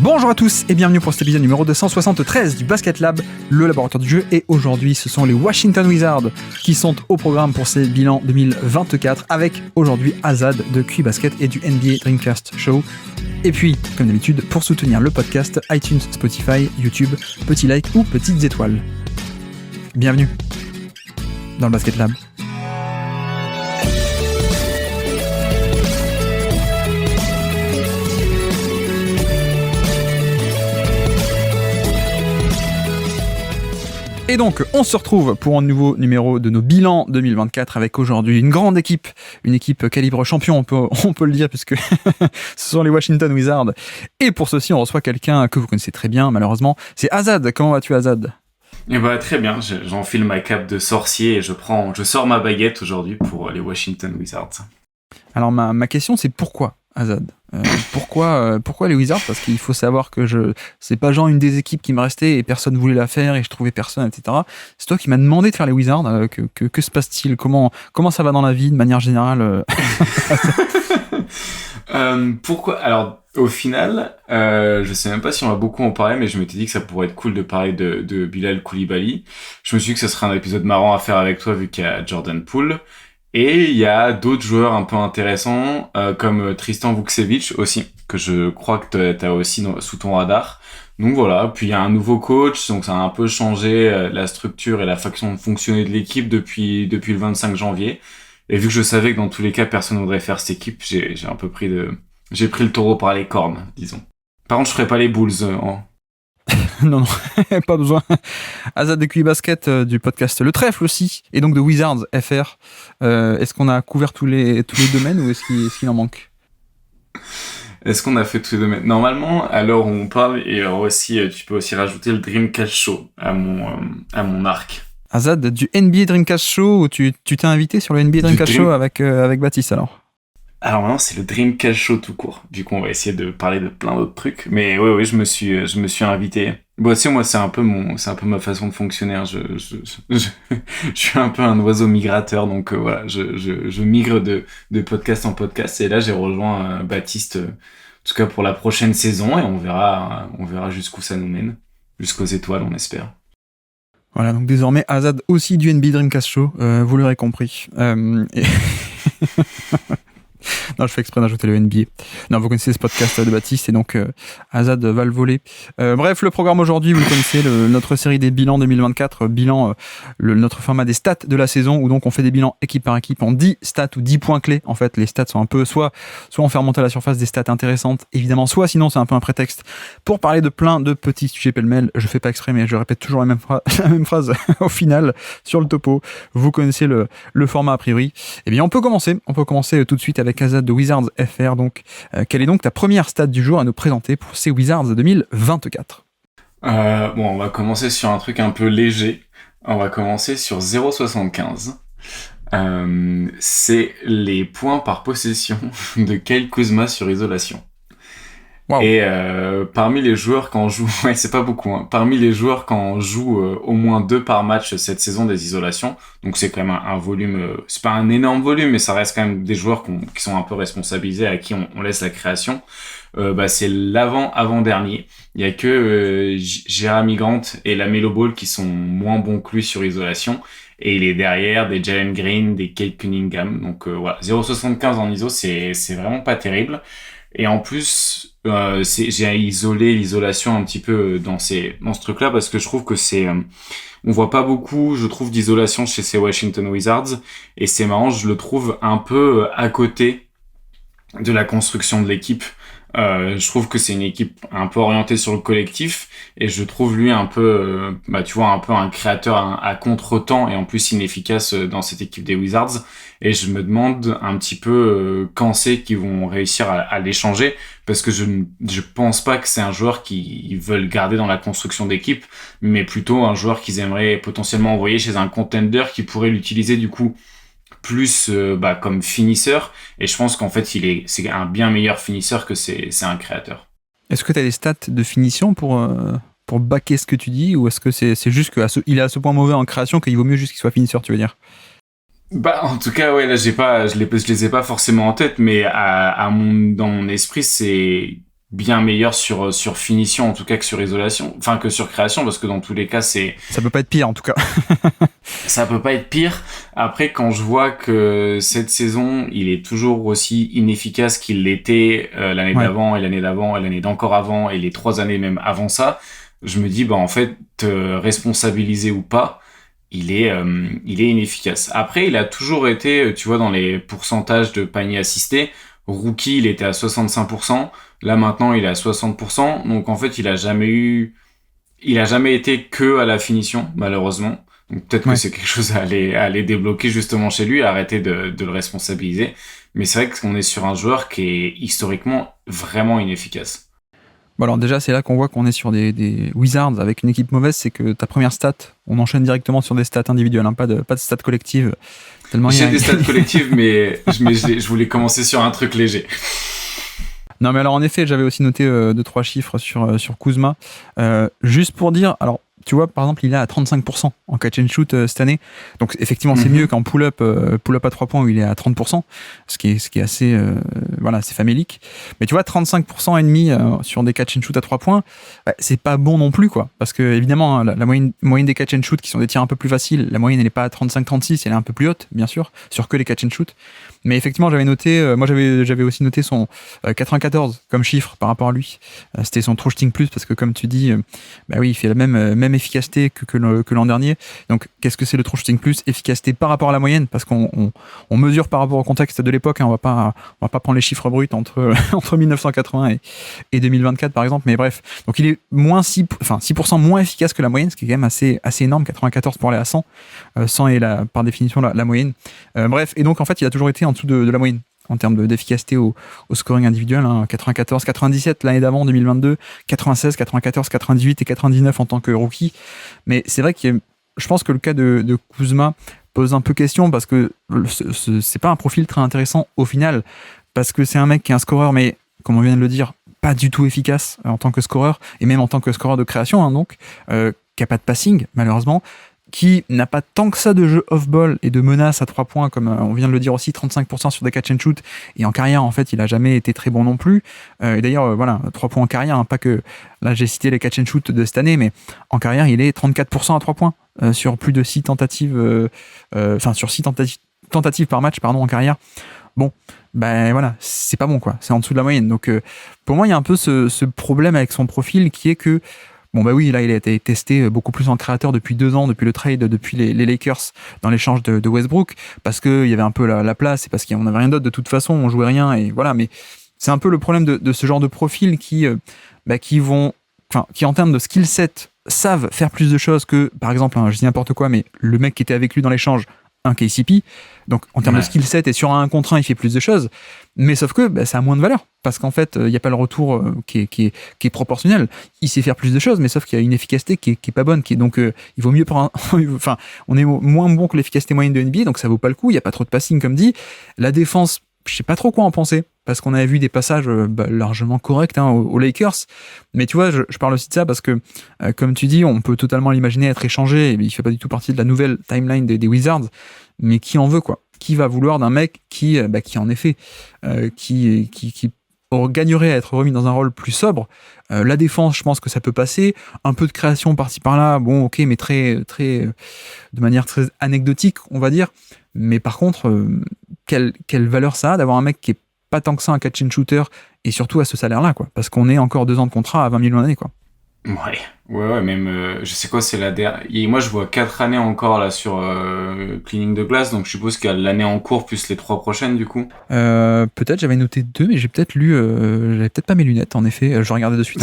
Bonjour à tous et bienvenue pour cet épisode numéro 273 du Basket Lab, le laboratoire du jeu. Et aujourd'hui, ce sont les Washington Wizards qui sont au programme pour ces bilans 2024 avec aujourd'hui Azad de QI Basket et du NBA Dreamcast Show. Et puis, comme d'habitude, pour soutenir le podcast, iTunes, Spotify, YouTube, petit like ou petites étoiles. Bienvenue dans le Basket Lab. Et donc, on se retrouve pour un nouveau numéro de nos bilans 2024 avec aujourd'hui une grande équipe, une équipe calibre champion, on peut le dire, puisque ce sont les Washington Wizards. Et pour ceci, on reçoit quelqu'un que vous connaissez très bien, malheureusement. C'est Azad. Comment vas-tu, Azad ? Eh ben, très bien. J'enfile ma cape de sorcier et je sors ma baguette aujourd'hui pour les Washington Wizards. Alors, ma question, c'est pourquoi, Azad ? Pourquoi les Wizards ? Parce qu'il faut savoir que c'est pas genre une des équipes qui me restait et personne voulait la faire et je trouvais personne, etc. C'est toi qui m'as demandé de faire les Wizards. Que se passe-t-il ? Comment ça va dans la vie de manière générale ? Pourquoi ? Alors, au final, je sais même pas si on va beaucoup en parler, mais je m'étais dit que ça pourrait être cool de parler de Bilal Coulibaly. Je me suis dit que ce serait un épisode marrant à faire avec toi vu qu'il y a Jordan Poole. Et il y a d'autres joueurs un peu intéressants, comme Tristan Vukcevic aussi, que je crois que t'as aussi sous ton radar. Donc voilà, puis il y a un nouveau coach, donc ça a un peu changé la structure et la façon de fonctionner de l'équipe depuis le 25 janvier. Et vu que je savais que dans tous les cas, personne ne voudrait faire cette équipe, j'ai pris le taureau par les cornes, disons. Par contre, je ferai pas les Bulls Non, pas besoin. Azad de QI Basket du podcast Le Trèfle aussi, et donc de Wizards FR. Est-ce qu'on a couvert tous les domaines ou est-ce qu'il en manque ? Est-ce qu'on a fait tous les domaines ? Normalement, à l'heure où on parle, et aussi, tu peux aussi rajouter le Dreamcast Show à mon arc. Azad du NBA Dreamcast Show, où tu t'es invité sur le NBA Dreamcast Show avec Baptiste alors ? Alors maintenant, c'est le Dreamcast Show tout court. Du coup, on va essayer de parler de plein d'autres trucs. Mais oui, je me suis invité. Bon, tu sais, moi, c'est un peu ma façon de fonctionner. Hein. Je suis un peu un oiseau migrateur, donc voilà, je migre de podcast en podcast. Et là, j'ai rejoint Baptiste, en tout cas pour la prochaine saison, et on verra jusqu'où ça nous mène, jusqu'aux étoiles, on espère. Voilà, donc désormais Azad aussi du NBA Dreamcast Show, vous l'aurez compris. Non, je fais exprès d'ajouter le NBA. Non, vous connaissez ce podcast de Baptiste et donc Azad va le voler. Bref, le programme aujourd'hui, vous le connaissez, notre série des bilans 2024, notre format des stats de la saison où donc on fait des bilans équipe par équipe en 10 stats ou 10 points clés. En fait, les stats sont un peu, soit on fait remonter à la surface des stats intéressantes, évidemment, soit sinon c'est un peu un prétexte pour parler de plein de petits sujets pêle-mêle. Je fais pas exprès, mais je répète toujours la même phrase au final sur le topo. Vous connaissez le format a priori. Eh bien, on peut commencer tout de suite avec Azad de Wizards FR. Donc, quelle est donc ta première stat du jour à nous présenter pour ces Wizards 2024 ? On va commencer sur un truc un peu léger. On va commencer sur 0,75. C'est les points par possession de Kyle Kuzma sur isolation. Wow. Et parmi les joueurs quand on joue, ouais, c'est pas beaucoup, hein. Parmi les joueurs quand on joue au moins 2 par match cette saison des isolations, donc c'est quand même un volume, c'est pas un énorme volume, mais ça reste quand même des joueurs qui sont un peu responsabilisés, à qui on laisse la création. C'est l'avant-dernier. Il y a que Jeremy Grant et LaMelo Ball qui sont moins bons que lui sur isolation. Et il est derrière des Jalen Green, des Cade Cunningham. Donc voilà, 0,75 en ISO, c'est vraiment pas terrible. Et en plus, j'ai isolé l'isolation un petit peu dans ce truc-là parce que je trouve que on voit pas beaucoup, je trouve, d'isolation chez ces Washington Wizards. Et c'est marrant, je le trouve un peu à côté de la construction de l'équipe. Je trouve que c'est une équipe un peu orientée sur le collectif et je trouve lui un peu, tu vois, un peu un créateur à contre-temps et en plus inefficace dans cette équipe des Wizards. Et je me demande un petit peu quand c'est qu'ils vont réussir à l'échanger parce que je pense pas que c'est un joueur qu'ils veulent garder dans la construction d'équipe, mais plutôt un joueur qu'ils aimeraient potentiellement envoyer chez un contender qui pourrait l'utiliser du coup plus comme finisseur, et je pense qu'en fait c'est un bien meilleur finisseur que c'est un créateur. Est-ce que tu as des stats de finition pour backer ce que tu dis, ou est-ce que c'est juste qu'il est à ce point mauvais en création qu'il vaut mieux juste qu'il soit finisseur, tu veux dire ? En tout cas, ouais, là je les ai pas forcément en tête, mais dans mon esprit bien meilleur sur finition en tout cas que sur isolation, enfin que sur création, parce que dans tous les cas ça peut pas être pire en tout cas. Ça peut pas être pire. Après, quand je vois que cette saison il est toujours aussi inefficace qu'il l'était l'année d'avant et l'année d'avant et l'année d'encore avant et les 3 années même avant ça, je me dis bah en fait responsabiliser ou pas, il est inefficace. Après, il a toujours été, tu vois, dans les pourcentages de paniers assistés, rookie il était à 65%. Là maintenant il est à 60%, donc en fait il a jamais été que à la finition, malheureusement. Donc peut-être que c'est quelque chose à aller débloquer justement chez lui, arrêter de le responsabiliser. Mais c'est vrai qu'on est sur un joueur qui est historiquement vraiment inefficace. Bon alors déjà c'est là qu'on voit qu'on est sur des Wizards avec une équipe mauvaise, c'est que ta première stat, on enchaîne directement sur des stats individuelles, hein, pas de stats collectives. J'ai des stats collectives, mais je voulais commencer sur un truc léger. Non mais alors en effet j'avais aussi noté 2-3 chiffres sur Kuzma, juste pour dire, alors tu vois par exemple il est à 35% en catch and shoot cette année, donc effectivement c'est mieux qu'en pull-up à 3 points où il est à 30%, ce qui est assez voilà, c'est famélique, mais tu vois 35% et demi sur des catch and shoot à 3 points, c'est pas bon non plus quoi, parce que évidemment la moyenne des catch and shoot qui sont des tirs un peu plus faciles, la moyenne elle est pas à 35-36, elle est un peu plus haute bien sûr sur que les catch and shoot. Mais effectivement, j'avais noté, moi j'avais aussi noté son 94 comme chiffre par rapport à lui. C'était son true shooting plus, parce que comme tu dis, bah oui, il fait la même efficacité que l'an dernier. Donc qu'est-ce que c'est le true shooting plus? Efficacité par rapport à la moyenne, parce qu'on mesure par rapport au contexte de l'époque. Hein, on va pas prendre les chiffres bruts entre 1980 et 2024 par exemple. Mais bref, donc il est 6% moins efficace que la moyenne, ce qui est quand même assez énorme. 94 pour aller à 100. 100 est par définition la moyenne. Bref, et donc en fait il a toujours été en dessous de la moyenne en termes d'efficacité au scoring individuel, hein, 94, 97 l'année d'avant, 2022, 96, 94, 98 et 99 en tant que rookie. Mais c'est vrai que je pense que le cas de Kuzma pose un peu question, parce que c'est pas un profil très intéressant au final, parce que c'est un mec qui est un scoreur, mais comme on vient de le dire, pas du tout efficace en tant que scoreur, et même en tant que scoreur de création, hein, donc, qui a pas de passing malheureusement, qui n'a pas tant que ça de jeu off-ball et de menace à 3 points, comme on vient de le dire aussi, 35% sur des catch and shoot, et en carrière, en fait, il a jamais été très bon non plus. Et d'ailleurs, voilà, 3 points en carrière, hein, pas que, là, j'ai cité les catch and shoot de cette année, mais en carrière, il est 34% à 3 points, sur plus de 6 tentatives, sur 6 tentatives par match, pardon, en carrière. Bon, ben voilà, c'est pas bon, quoi. C'est en dessous de la moyenne. Donc, pour moi, il y a un peu ce problème avec son profil qui est que, bon bah oui, là il a été testé beaucoup plus en créateur depuis 2 ans, depuis le trade, depuis les Lakers dans l'échange de Westbrook, parce qu'il y avait un peu la place et parce qu'on n'avait rien d'autre de toute façon, on jouait rien et voilà. Mais c'est un peu le problème de ce genre de profil qui en termes de skill set savent faire plus de choses que, par exemple, je dis n'importe quoi, mais le mec qui était avec lui dans l'échange, un KCP, donc en termes de skill set et sur un 1 contre 1 il fait plus de choses, mais sauf que ça a moins de valeur, parce qu'en fait il n'y a pas le retour qui est proportionnel. Il sait faire plus de choses, mais sauf qu'il y a une efficacité qui est pas bonne, donc il vaut mieux prendre on est moins bon que l'efficacité moyenne de NBA, donc ça vaut pas le coup. Il n'y a pas trop de passing comme dit. La défense, je sais pas trop quoi en penser, parce qu'on avait vu des passages largement corrects aux Lakers, mais tu vois, je parle aussi de ça parce que, comme tu dis, on peut totalement l'imaginer être échangé, et il fait pas du tout partie de la nouvelle timeline des Wizards, mais qui en veut, quoi? Qui va vouloir d'un mec qui en effet, qui gagnerait à être remis dans un rôle plus sobre? La défense, je pense que ça peut passer, un peu de création par-ci par-là, bon ok, mais très, très, de manière très anecdotique, on va dire. Mais par contre, quelle valeur ça a d'avoir un mec qui est pas tant que ça un catch and shooter, et surtout à ce salaire-là, quoi, parce qu'on est encore 2 ans de contrat à 20 millions d'années, quoi. Ouais, même, je sais quoi, c'est la dernière. Moi, je vois 4 années encore là sur Cleaning the Glass, donc je suppose qu'il y a l'année en cours plus les 3 prochaines du coup. Peut-être, j'avais noté 2, mais j'ai peut-être lu, j'avais peut-être pas mes lunettes, en effet, je regardais de suite,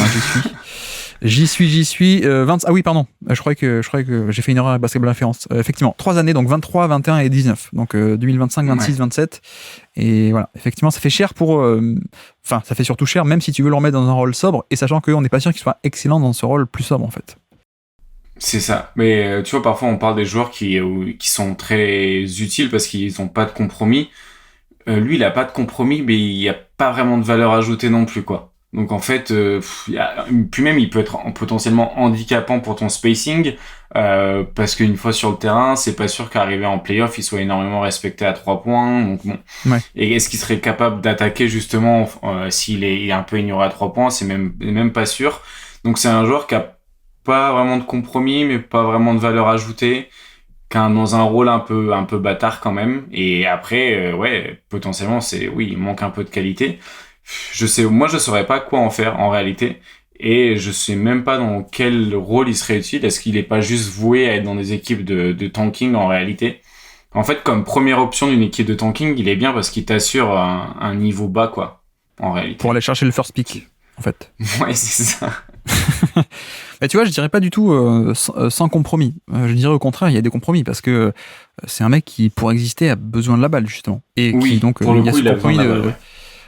j'y suis. 20... Ah oui, pardon, je croyais que j'ai fait une erreur à Basketball Référence. Effectivement, 3 années, donc 23, 21 et 19, donc 2025, 26, 27. Et voilà, effectivement, ça fait cher ça fait surtout cher, même si tu veux le remettre dans un rôle sobre, et sachant qu'on n'est pas sûr qu'il soit excellent dans ce rôle plus sobre, en fait. C'est ça. Mais tu vois, parfois on parle des joueurs qui sont très utiles parce qu'ils n'ont pas de compromis. Lui, il a pas de compromis, mais il n'y a pas vraiment de valeur ajoutée non plus, quoi. Donc en fait, puis même il peut être potentiellement handicapant pour ton spacing, parce qu'une fois sur le terrain, c'est pas sûr qu'arriver en playoff, il soit énormément respecté à 3 points. Donc bon. Ouais. Et est-ce qu'il serait capable d'attaquer justement s'il est un peu ignoré à 3 points? C'est même pas sûr. Donc c'est un joueur qui a pas vraiment de compromis, mais pas vraiment de valeur ajoutée, dans un rôle un peu bâtard quand même. Et après, ouais, potentiellement, il manque un peu de qualité. Moi, je saurais pas quoi en faire en réalité. Et je sais même pas dans quel rôle il serait utile. Est-ce qu'il est pas juste voué à être dans des équipes de tanking en réalité? En fait, comme première option d'une équipe de tanking, il est bien parce qu'il t'assure un niveau bas, quoi, en réalité. Pour aller chercher le first pick, en fait. Ouais, c'est ça. Mais tu vois, je dirais pas du tout sans compromis. Je dirais au contraire, il y a des compromis parce que c'est un mec qui, pour exister, a besoin de la balle, justement. Et oui, qui, donc, pour le coup, il a besoin de la balle, ouais.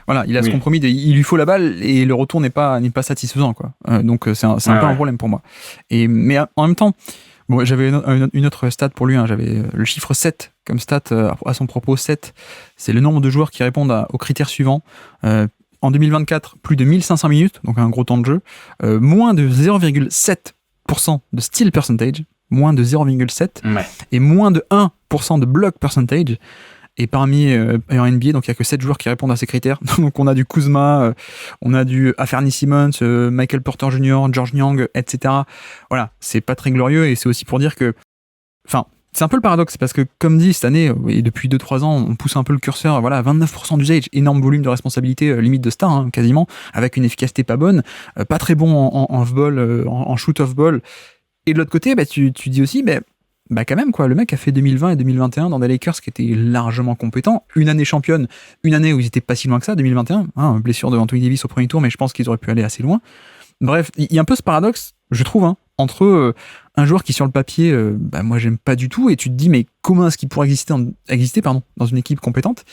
Voilà, il a ce compromis il lui faut la balle et le retour n'est pas satisfaisant, quoi. Donc c'est un peu un problème pour moi. Mais en même temps, bon, j'avais une autre stat pour lui, hein. J'avais le chiffre 7 comme stat à son propos. 7, c'est le nombre de joueurs qui répondent aux critères suivants. En 2024, plus de 1500 minutes, donc un gros temps de jeu, moins de 0,7% de steal percentage, moins de 0,7, et moins de 1% de block percentage. Et parmi en NBA, donc il n'y a que 7 joueurs qui répondent à ces critères. Donc on a du Kuzma, on a du Anfernee Simons, Michael Porter Jr., George Niang, etc. Voilà, c'est pas très glorieux et c'est aussi pour dire que... Enfin, c'est un peu le paradoxe parce que comme dit cette année, et depuis 2-3 ans, on pousse un peu le curseur, voilà, 29% d'usage, énorme volume de responsabilité, limite de star, hein, quasiment, avec une efficacité pas bonne, pas très bon en off-ball, en shoot off-ball. Et de l'autre côté, tu dis aussi... quand même, quoi, le mec a fait 2020 et 2021 dans des Lakers qui étaient largement compétents. Une année championne, une année où ils étaient pas si loin que ça, 2021. Hein, blessure de Anthony Davis au premier tour, mais je pense qu'ils auraient pu aller assez loin. Bref, il y a un peu ce paradoxe, je trouve, hein, entre un joueur qui, sur le papier, moi, j'aime pas du tout, et tu te dis, mais comment est-ce qu'il pourrait exister dans une équipe compétente?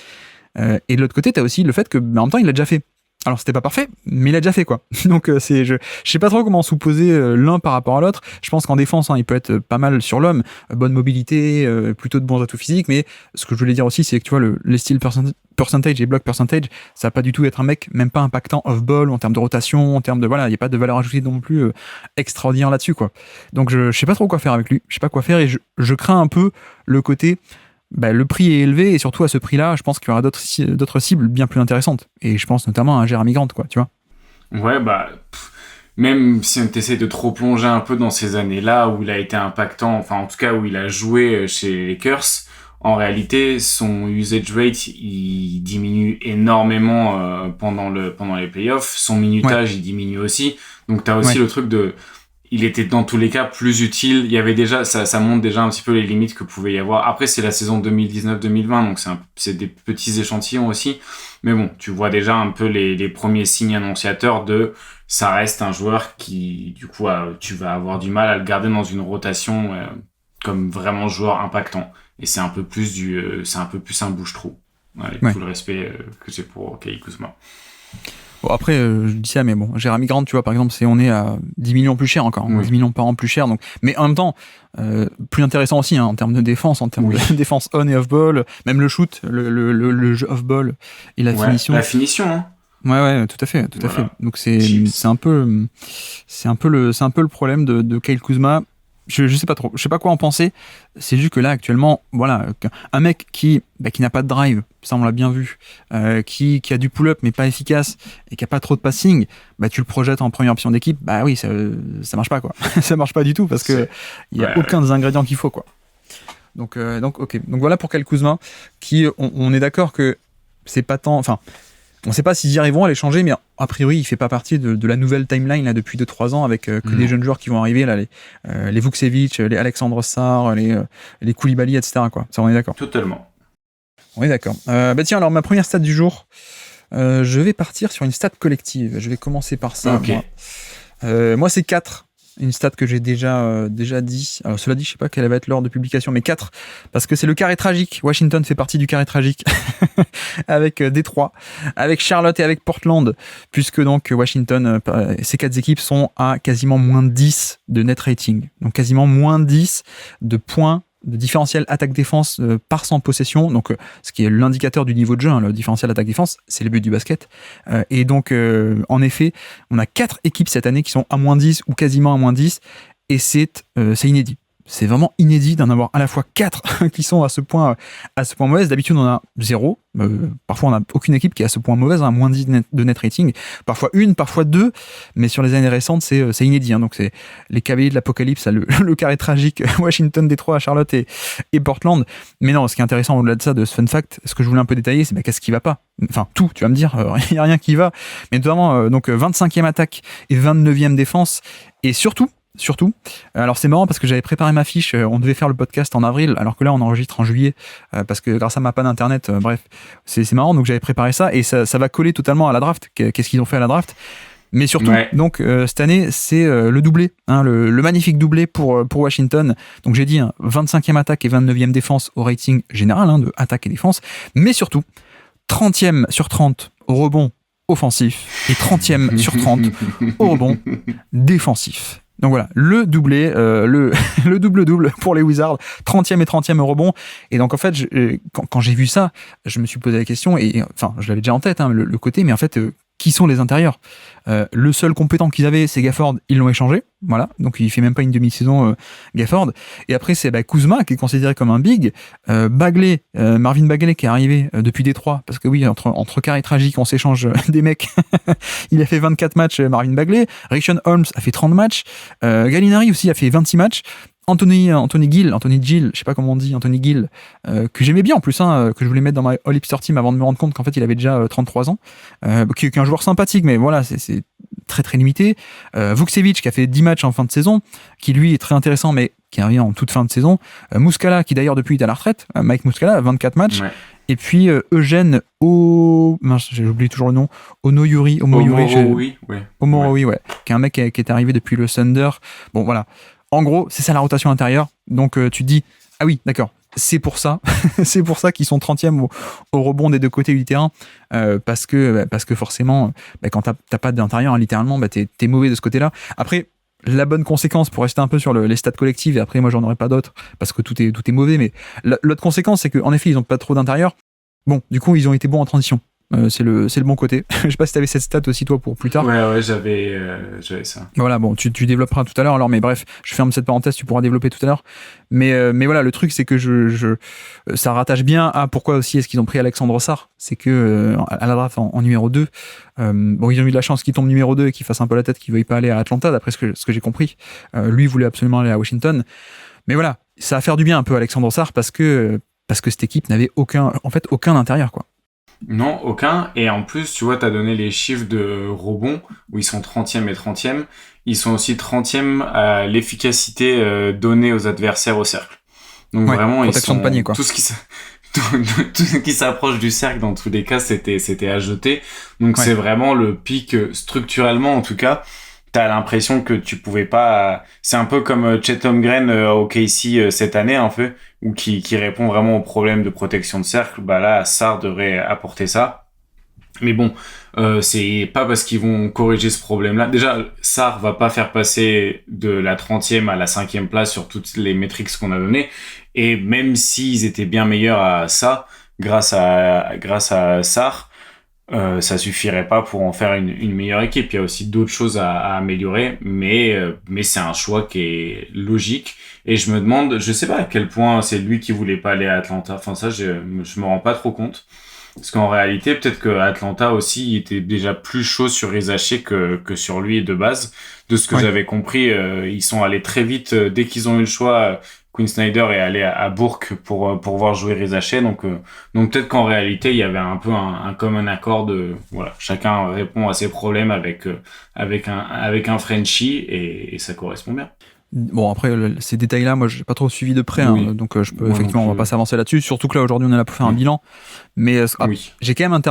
Et de l'autre côté, t'as aussi le fait que, en même temps, il l'a déjà fait. Alors c'était pas parfait, mais il a déjà fait, quoi. Donc je sais pas trop comment sous-poser l'un par rapport à l'autre. Je pense qu'en défense, hein, il peut être pas mal sur l'homme, bonne mobilité, plutôt de bons atouts physiques, mais ce que je voulais dire aussi, c'est que tu vois, les steal percentage et block percentage, ça va pas du tout être un mec, même pas impactant off-ball, en termes de rotation, en termes de, voilà, il y a pas de valeur ajoutée non plus extraordinaire là-dessus, quoi. Donc je sais pas trop quoi faire avec lui, je sais pas quoi faire, et je crains un peu le côté... le prix est élevé et surtout à ce prix-là, je pense qu'il y aura d'autres cibles bien plus intéressantes. Et je pense notamment à un Jeremy Grant, quoi, tu vois. Ouais, même si on essaie de trop plonger un peu dans ces années-là où il a été impactant, enfin en tout cas où il a joué chez les Lakers, en réalité son usage rate il diminue énormément pendant les playoffs, son minutage il diminue aussi. Donc t'as aussi le truc de... Il était dans tous les cas plus utile. Il y avait déjà, ça montre déjà un petit peu les limites que pouvait y avoir. Après, c'est la saison 2019-2020, donc c'est des petits échantillons aussi. Mais bon, tu vois déjà un peu les premiers signes annonciateurs de ça reste un joueur qui, du coup, tu vas avoir du mal à le garder dans une rotation comme vraiment joueur impactant. Et c'est un peu plus un bouche-trou. Avec tout le respect que j'ai pour Kyle Kuzma. Bon, après, je dis ça, mais bon, Jeremy Grant, tu vois, par exemple, on est à 10 millions plus cher encore, 10 millions par an plus cher. Donc, mais en même temps, plus intéressant aussi, hein, en termes de défense, en termes de défense on et off-ball, même le shoot, le jeu off-ball et la finition. La finition, hein. Ouais, tout à fait. Donc c'est un peu le problème de Kyle Kuzma. Je sais pas trop, je sais pas quoi en penser. C'est juste que là actuellement, voilà, un mec qui n'a pas de drive, ça on l'a bien vu, qui a du pull-up mais pas efficace et qui a pas trop de passing, tu le projettes en première option d'équipe, oui, ça marche pas, quoi. Ça marche pas du tout parce que il y a aucun des ingrédients qu'il faut, quoi. Donc ok. Donc voilà pour Kyle Kuzma, qui on est d'accord que c'est pas tant, enfin. On ne sait pas s'ils y arriveront à les changer, mais a priori, il ne fait pas partie de la nouvelle timeline là, depuis 2-3 ans, avec que des jeunes joueurs qui vont arriver, là, les Vukcevic, les Alexandre Sarr, les Koulibaly, etc. Quoi. Ça, on est d'accord. Totalement. On est d'accord. Tiens, alors ma première stat du jour, je vais partir sur une stat collective. Je vais commencer par ça. Okay. Moi, c'est 4. Une stat que j'ai déjà dit. Alors, cela dit, je sais pas quelle va être l'ordre de publication, mais 4, parce que c'est le carré tragique. Washington fait partie du carré tragique avec Détroit, avec Charlotte et avec Portland, puisque donc Washington, ces 4 équipes sont à quasiment moins 10 de net rating. Donc quasiment moins 10 de points de différentiel attaque-défense par 100 possessions, donc ce qui est l'indicateur du niveau de jeu, hein, le différentiel attaque-défense, c'est le but du basket. Et donc, en effet, on a 4 équipes cette année qui sont à moins 10 ou quasiment à moins 10, et c'est inédit. C'est vraiment inédit d'en avoir à la fois 4 qui sont à ce point mauvaises. D'habitude, on a 0. Parfois, on n'a aucune équipe qui est à ce point mauvaise, à moins 10 de net rating. Parfois 1, parfois 2. Mais sur les années récentes, c'est inédit. Hein. Donc, c'est les cavaliers de l'apocalypse, le carré tragique, Washington, Détroit, Charlotte et Portland. Mais non, ce qui est intéressant au-delà de ça, de ce fun fact, ce que je voulais un peu détailler, c'est qu'est-ce qui va pas. Enfin, tout, tu vas me dire, il n'y a rien qui va. Mais notamment, donc 25e attaque et 29e défense. Et surtout, alors c'est marrant parce que j'avais préparé ma fiche, on devait faire le podcast en avril, alors que là on enregistre en juillet, parce que grâce à ma panne internet, bref, c'est marrant, donc j'avais préparé ça, et ça va coller totalement à la draft. Qu'est-ce qu'ils ont fait à la draft? Mais surtout, donc cette année, c'est le doublé, hein, le magnifique doublé pour Washington. Donc j'ai dit, 25e attaque et 29e défense au rating général, hein, de attaque et défense, mais surtout, 30e sur 30 au rebond offensif, et 30e sur 30 au rebond défensif. Donc voilà, le doublé, le double-double pour les Wizards, 30e et 30e au rebond. Et donc en fait, quand j'ai vu ça, je me suis posé la question, et enfin, je l'avais déjà en tête, hein, le côté, mais en fait, qui sont les intérieurs? Le seul compétent qu'ils avaient, c'est Gafford, ils l'ont échangé, voilà, donc il fait même pas une demi-saison, Gafford. Et après, c'est Kuzma, qui est considéré comme un big, Bagley, Marvin Bagley, qui est arrivé depuis Détroit, parce que oui, entre carré tragique, on s'échange des mecs. Il a fait 24 matchs, Marvin Bagley. Richaun Holmes a fait 30 matchs. Gallinari aussi a fait 26 matchs. Anthony Gill, je sais pas comment on dit, Anthony Gill, que j'aimais bien en plus, hein, que je voulais mettre dans ma All-Hipster Team avant de me rendre compte qu'en fait il avait déjà 33 ans, qui est un joueur sympathique, mais voilà, c'est très très limité. Vukcevic, qui a fait 10 matchs en fin de saison, qui lui est très intéressant, mais qui arrive en toute fin de saison. Muscala, qui d'ailleurs depuis est à la retraite, Mike Muscala, 24 matchs. Ouais. Et puis Eugène j'ai oublié toujours le nom, Omoroi, qui est un mec qui est arrivé depuis le Thunder. Bon voilà. En gros, c'est ça la rotation intérieure. Donc tu te dis, ah oui, d'accord, c'est pour ça qu'ils sont 30e au rebond des deux côtés du terrain, parce que forcément, quand t'as pas d'intérieur, hein, littéralement, t'es mauvais de ce côté-là. Après, la bonne conséquence, pour rester un peu sur les stats collectives, et après moi j'en aurai pas d'autres, parce que tout est mauvais, mais l'autre conséquence, c'est qu'en effet, ils ont pas trop d'intérieur. Bon, du coup, ils ont été bons en transition. C'est le bon côté. Je sais pas si t'avais cette stat aussi toi pour plus tard. Ouais, j'avais ça. Voilà, bon, tu développeras tout à l'heure. Alors, mais bref, je ferme cette parenthèse, tu pourras développer tout à l'heure. Mais voilà, le truc c'est que ça rattache bien à pourquoi aussi est-ce qu'ils ont pris Alexandre Sarr. C'est que à la draft en numéro 2, bon, ils ont eu de la chance qu'il tombe numéro 2 et qu'il fasse un peu la tête, qu'il veuille pas aller à Atlanta, d'après ce que j'ai compris. Lui voulait absolument aller à Washington. Mais voilà, ça va faire du bien un peu Alexandre Sarr parce que cette équipe n'avait aucun intérieur, quoi. Non, aucun. Et en plus, tu vois, t'as donné les chiffres de rebond, où ils sont 30e et 30e. Ils sont aussi 30e à l'efficacité donnée aux adversaires au cercle. Donc vraiment, ils sont... de panier, quoi. Tout ce qui s'approche du cercle, dans tous les cas, c'était à jeter. Donc c'est vraiment le pic, structurellement en tout cas. T'as l'impression que tu pouvais pas... C'est un peu comme Chet Holmgren au KC cette année, un peu, ou qui répond vraiment aux problèmes de protection de cercle. Bah là, Sarr devrait apporter ça. Mais bon, c'est pas parce qu'ils vont corriger ce problème-là. Déjà, Sarr va pas faire passer de la 30e à la 5e place sur toutes les métriques qu'on a données. Et même s'ils étaient bien meilleurs à ça, grâce à Sarr, ça suffirait pas pour en faire une meilleure équipe. Il y a aussi d'autres choses à améliorer, mais c'est un choix qui est logique. Et je me demande, je sais pas à quel point c'est lui qui voulait pas aller à Atlanta. Enfin ça, je me rends pas trop compte. Parce qu'en réalité, peut-être que Atlanta aussi il était déjà plus chaud sur Rizaché que sur lui de base. De ce que j'avais compris, ils sont allés très vite dès qu'ils ont eu le choix. Quinn Snyder est allé à Bourque pour voir jouer Rizaché. Donc peut-être qu'en réalité, il y avait un peu un commun accord de voilà, chacun répond à ses problèmes avec un Frenchie et ça correspond bien. Bon, après, ces détails-là, moi, j'ai pas trop suivi de près, hein, donc je peux, effectivement, on va pas s'avancer là-dessus, surtout que là, aujourd'hui, on est là pour faire un bilan, mais j'ai quand même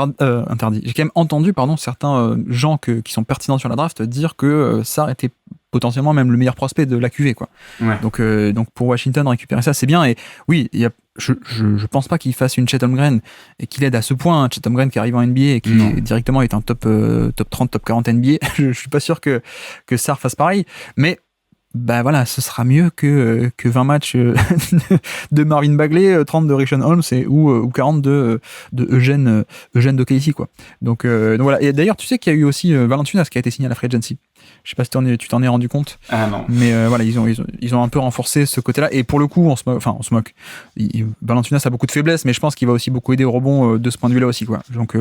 j'ai quand même entendu, certains gens qui sont pertinents sur la draft dire que Sarr était potentiellement même le meilleur prospect de la QV, quoi. Ouais. Donc pour Washington, récupérer ça, c'est bien, et oui, je pense pas qu'il fasse une Chet Holmgren et qu'il aide à ce point, Chet Holmgren qui arrive en NBA et qui directement est un top 30, top 40 NBA, je suis pas sûr que Sarr fasse pareil, mais bah voilà, ce sera mieux que 20 matchs de Marvin Bagley, 30 de Richaun Holmes ou 40 de Eugène d'Okaisi, quoi. Donc voilà. Et d'ailleurs, tu sais qu'il y a eu aussi Valanciunas qui a été signé à la Free Agency. Je sais pas si tu t'en es rendu compte. Ah non. Mais voilà, ils ont un peu renforcé ce côté-là. Et pour le coup, on se moque. Valanciunas a beaucoup de faiblesses, mais je pense qu'il va aussi beaucoup aider au rebond de ce point de vue-là aussi, quoi. Donc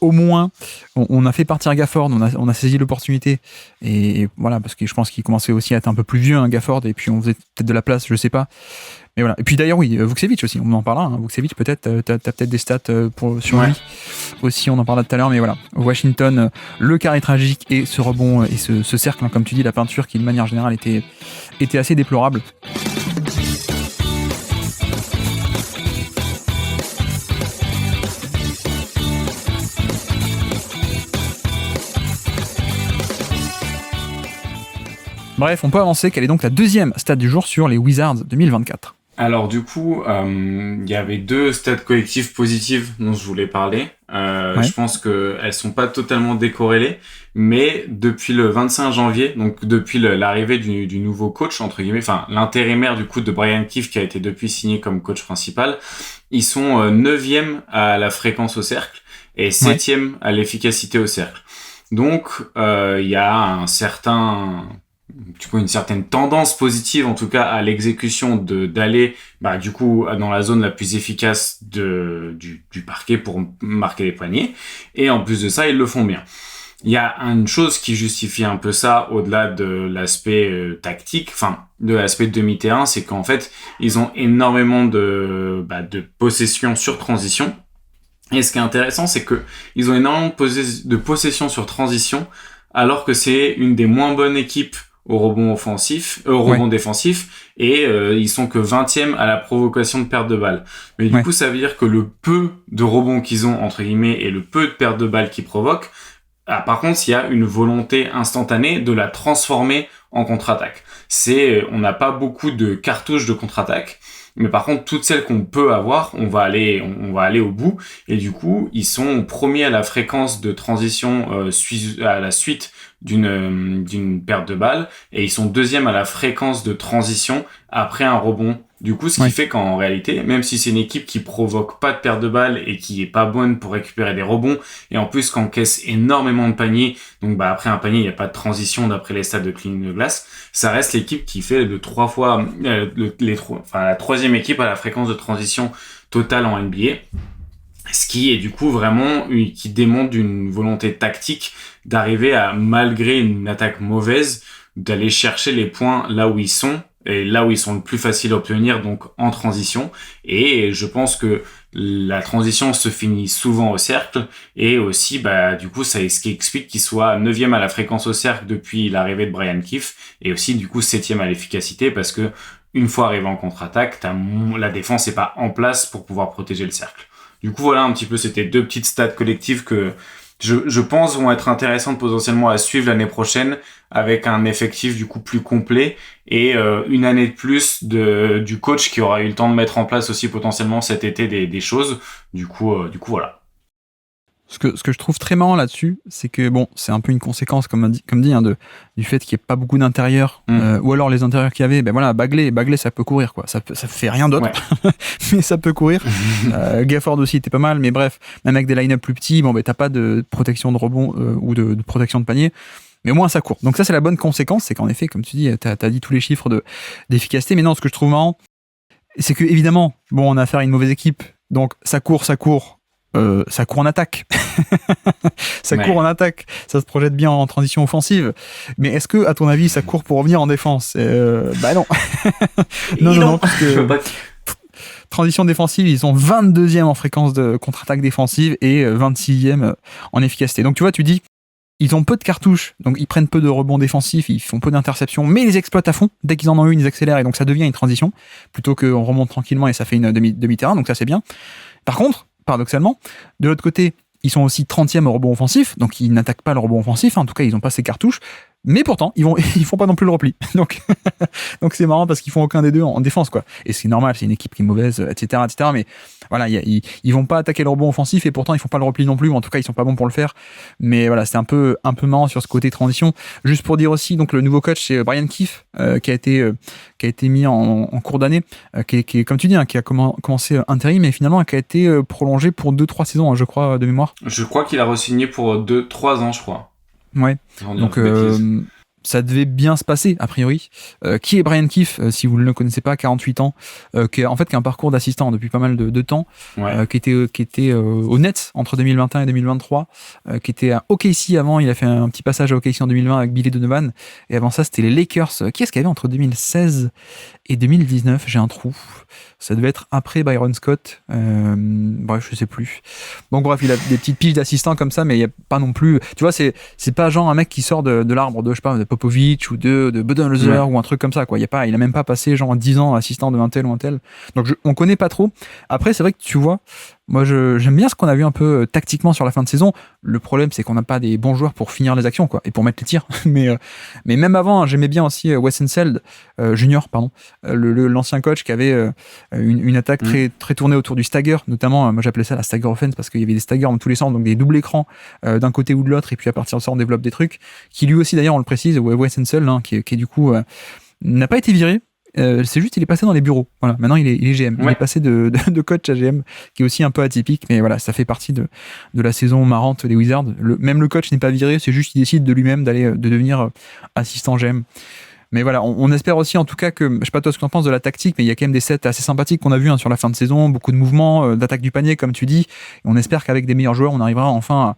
au moins, on a fait partir Gafford, on a saisi l'opportunité. Et voilà, parce que je pense qu'il commençait aussi à être un peu plus vieux, hein, Gafford, et puis on faisait peut-être de la place, je sais pas. Mais voilà. Et puis d'ailleurs, oui, Vukcevic aussi, on en parlera. Hein. Vukcevic, peut-être, t'as peut-être des stats sur lui aussi, on en parlera tout à l'heure. Mais voilà, Washington, le carré tragique et ce rebond et ce cercle, hein, comme tu dis, la peinture qui de manière générale était assez déplorable. Bref, on peut avancer. Quelle est donc la deuxième stat du jour sur les Wizards 2024 ? Alors du coup, il y avait 2 stats collectives positives dont je voulais parler. Je pense qu'elles sont pas totalement décorrélées, mais depuis le 25 janvier, donc depuis l'arrivée du nouveau coach, entre guillemets, enfin l'intérimaire du coup de Brian Keefe qui a été depuis signé comme coach principal, ils sont 9e à la fréquence au cercle et 7e à l'efficacité au cercle. Donc il y a une certaine tendance positive en tout cas à l'exécution d'aller du coup dans la zone la plus efficace du parquet pour marquer les paniers, et en plus de ça ils le font bien. Il y a une chose qui justifie un peu ça au-delà de l'aspect tactique, enfin de l'aspect demi-terrain, c'est qu'en fait ils ont énormément de possession sur transition. Et ce qui est intéressant, c'est que ils ont énormément de possession sur transition, alors que c'est une des moins bonnes équipes au rebond défensif, et ils sont que 20e à la provocation de perte de balles. Mais du coup, ça veut dire que le peu de rebonds qu'ils ont, entre guillemets, et le peu de perte de balles qu'ils provoquent, par contre, il y a une volonté instantanée de la transformer en contre-attaque. On n'a pas beaucoup de cartouches de contre-attaque, mais par contre, toutes celles qu'on peut avoir, on va aller au bout. Et du coup, ils sont premiers à la fréquence de transition à la suite d'une perte de balle, et ils sont 2e à la fréquence de transition après un rebond. Du coup, ce qui fait qu'en réalité, même si c'est une équipe qui provoque pas de perte de balle et qui est pas bonne pour récupérer des rebonds, et en plus qu'encaisse énormément de paniers, donc après un panier, il n'y a pas de transition d'après les stats de cleaning de glace, ça reste l'équipe qui fait la 3e équipe à la fréquence de transition totale en NBA. Ce qui est du coup vraiment qui démontre une volonté tactique d'arriver à, malgré une attaque mauvaise, d'aller chercher les points là où ils sont, et là où ils sont le plus faciles à obtenir, donc en transition. Et je pense que la transition se finit souvent au cercle, et aussi du coup c'est ce qui explique qu'ils soient 9e à la fréquence au cercle depuis l'arrivée de Brian Keefe, et aussi du coup 7e à l'efficacité, parce que une fois arrivé en contre-attaque, la défense n'est pas en place pour pouvoir protéger le cercle. Du coup, voilà un petit peu, c'était 2 petites stats collectives que je pense vont être intéressantes potentiellement à suivre l'année prochaine, avec un effectif du coup plus complet, et une année de plus du coach qui aura eu le temps de mettre en place aussi potentiellement cet été des choses. Du coup, voilà. Ce que je trouve très marrant là-dessus, c'est que bon, c'est un peu une conséquence, comme dit, hein, du fait qu'il n'y ait pas beaucoup d'intérieurs, ou alors les intérieurs qu'il y avait, Bagley, ça peut courir, quoi. Ça fait rien d'autre, mais ça peut courir. Gafford aussi était pas mal, mais bref, même avec des line-up plus petits, t'as pas de protection de rebond ou de protection de panier. Mais au moins ça court. Donc ça, c'est la bonne conséquence, c'est qu'en effet, comme tu dis, t'as dit tous les chiffres d'efficacité. Mais non, ce que je trouve marrant, c'est que évidemment, on a affaire à une mauvaise équipe, donc ça court en attaque. Court en attaque. Ça se projette bien en transition offensive. Mais est-ce que, à ton avis, ça court pour revenir en défense ? Non. non, parce que transition défensive, ils sont 22e en fréquence de contre-attaque défensive et 26e en efficacité. Donc tu vois, tu dis, ils ont peu de cartouches, donc ils prennent peu de rebonds défensifs, ils font peu d'interceptions, mais ils les exploitent à fond. Dès qu'ils en ont une, ils accélèrent, et donc ça devient une transition, plutôt qu'on remonte tranquillement et ça fait une demi-terrain, donc ça c'est bien. Par contre, paradoxalement, de l'autre côté, ils sont aussi 30e au rebond offensif, donc ils n'attaquent pas le rebond offensif, en tout cas ils n'ont pas ces cartouches, Mais pourtant, ils font pas non plus le repli. Donc c'est marrant parce qu'ils font aucun des deux en défense, quoi. Et c'est normal, c'est une équipe qui est mauvaise, etc., etc. Mais voilà, ils vont pas attaquer le rebond offensif et pourtant ils font pas le repli non plus. Ou en tout cas, ils sont pas bons pour le faire. Mais voilà, c'est un peu marrant sur ce côté transition. Juste pour dire aussi, donc le nouveau coach, c'est Brian Keefe, qui a été mis en cours d'année, qui est, comme tu dis, hein, qui a commencé intérim, mais finalement qui a été prolongé pour 2-3 saisons, hein, je crois, de mémoire. Je crois qu'il a re-signé pour 2-3 ans, je crois. Ouais. Donc ça devait bien se passer a priori. Qui est Brian Keefe, si vous ne le connaissez pas, 48 ans, qui a un parcours d'assistant depuis pas mal de temps, qui était au Nets entre 2021 et 2023, qui était à OKC avant. Il a fait un petit passage à OKC en 2020 avec Billy Donovan, et avant ça c'était les Lakers. Qui est-ce qu'il y avait entre 2016 et 2019? J'ai un trou. Ça devait être après Byron Scott. Bref, je sais plus. Donc bref, il a des petites piges d'assistants comme ça, mais il y a pas non plus. Tu vois, c'est pas genre un mec qui sort de l'arbre de, je sais pas, de Popovich ou de Budenholzer ou un truc comme ça, quoi. Il a même pas passé genre 10 ans assistant de un tel ou un tel. Donc on connaît pas trop. Après, c'est vrai que tu vois, moi j'aime bien ce qu'on a vu un peu tactiquement sur la fin de saison. Le problème, c'est qu'on n'a pas des bons joueurs pour finir les actions, quoi, et pour mettre les tirs. mais même avant, j'aimais bien aussi Wes Unseld Junior, pardon, l'ancien coach qui avait une attaque très tournée autour du stagger, notamment. Moi j'appelais ça la stagger offense parce qu'il y avait des staggers dans tous les sens, donc des doubles écrans d'un côté ou de l'autre, et puis à partir de ça on développe des trucs. Qui lui aussi d'ailleurs, on le précise, Wes Unseld, hein, qui du coup n'a pas été viré. C'est juste il est passé dans les bureaux. Voilà, maintenant il est GM. Il est passé de coach à GM, qui est aussi un peu atypique, mais voilà, ça fait partie de la saison marrante des Wizards. Même le coach n'est pas viré, c'est juste qu'il décide de lui-même de devenir assistant GM. Mais voilà, on espère aussi en tout cas que, je sais pas toi ce que tu en penses de la tactique, mais il y a quand même des sets assez sympathiques qu'on a vu, hein, sur la fin de saison, beaucoup de mouvements, d'attaque du panier comme tu dis, et on espère qu'avec des meilleurs joueurs on arrivera enfin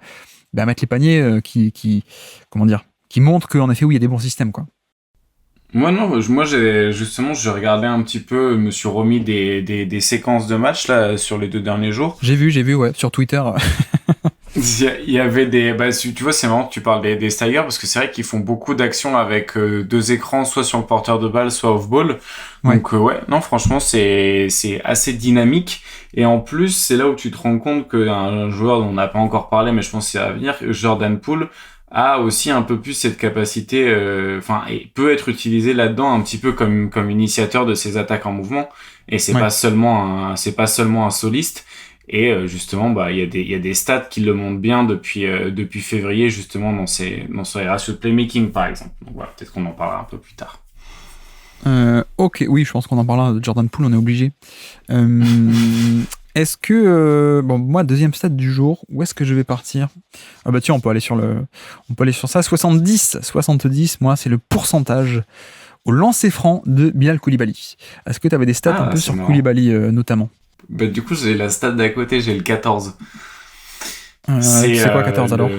à mettre les paniers qui montrent qu'en effet oui, il y a des bons systèmes, quoi. Moi je regardais un petit peu, me suis remis des séquences de matchs là sur les 2 derniers jours. J'ai vu ouais, sur Twitter. Il y avait tu vois, c'est marrant que tu parles des staggers parce que c'est vrai qu'ils font beaucoup d'actions avec 2 écrans, soit sur le porteur de balle, soit off-ball. Donc non, franchement, c'est assez dynamique. Et en plus, c'est là où tu te rends compte qu'un joueur dont on n'a pas encore parlé, mais je pense que c'est à venir, Jordan Poole, a aussi un peu plus cette capacité, et peut être utilisé là-dedans un petit peu comme initiateur de ses attaques en mouvement. Et c'est pas seulement un soliste. Et justement, il y a des stats qui le montrent bien depuis février, justement dans ses ratios de playmaking, par exemple. Donc voilà, peut-être qu'on en parlera un peu plus tard. Ok, oui, je pense qu'on en parlera de Jordan Poole, on est obligé. Est-ce que moi, deuxième stat du jour, où est-ce que je vais partir? Ah bah tiens, on peut aller sur ça. 70, moi, c'est le pourcentage au lancer franc de Bilal Coulibaly. Est-ce que tu avais des stats un peu sur Coulibaly notamment? Bah du coup, j'ai la stat d'à côté, j'ai le 14. C'est quoi 14 alors?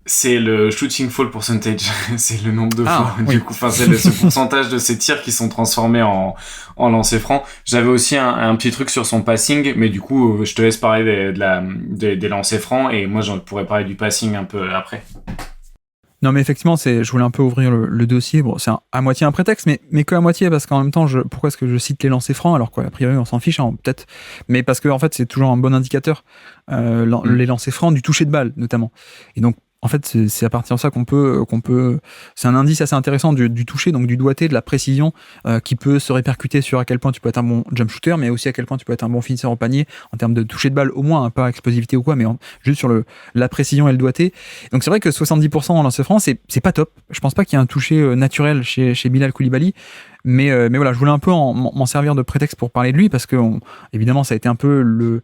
C'est le shooting fall percentage, c'est le nombre de fois. Oui. Du coup, c'est ce pourcentage de ses tirs qui sont transformés en lancer franc. J'avais aussi un petit truc sur son passing, mais du coup, je te laisse parler des lancers francs et moi, je pourrais parler du passing un peu après. Non, mais effectivement, je voulais un peu ouvrir le dossier. Bon, c'est à moitié un prétexte, mais que à moitié, parce qu'en même temps, pourquoi est-ce que je cite les lancers francs alors quoi, a priori, on s'en fiche, hein, peut-être. Mais parce que en fait, c'est toujours un bon indicateur, les lancers francs du toucher de balle, notamment. Et donc, en fait, c'est à partir de ça qu'on peut, c'est un indice assez intéressant du toucher, donc du doigté, de la précision, qui peut se répercuter sur à quel point tu peux être un bon jump shooter, mais aussi à quel point tu peux être un bon finisseur au panier, en termes de toucher de balle, au moins, hein, pas explosivité ou quoi, mais juste sur la précision et le doigté. Donc c'est vrai que 70% en lancer franc, c'est pas top. Je pense pas qu'il y ait un toucher naturel chez Bilal Coulibaly. Mais voilà, je voulais un peu m'en servir de prétexte pour parler de lui, parce que évidemment, ça a été un peu le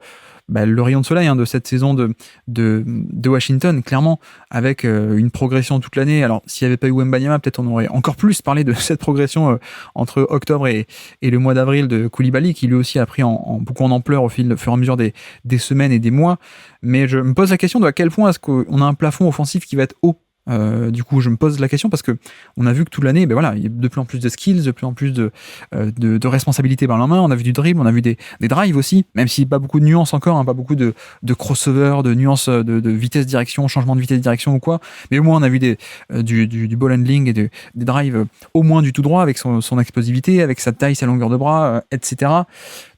rayon de soleil, hein, de cette saison de Washington, clairement, avec une progression toute l'année. Alors, s'il n'y avait pas eu Wembanyama, peut-être on aurait encore plus parlé de cette progression entre octobre et le mois d'avril de Coulibaly, qui lui aussi a pris beaucoup en ampleur au fur et à mesure des semaines et des mois. Mais je me pose la question de à quel point est-ce qu'on a un plafond offensif qui va être haut. Du coup, je me pose la question parce que on a vu que toute l'année, il y a de plus en plus de skills, de plus en plus de responsabilités par la main. On a vu du dribble, on a vu des drives aussi, même si pas beaucoup de nuances encore, hein, pas beaucoup de crossover, de nuances de vitesse direction, changement de vitesse direction ou quoi. Mais au moins, on a vu du ball handling et des drives au moins du tout droit avec son explosivité, avec sa taille, sa longueur de bras, etc.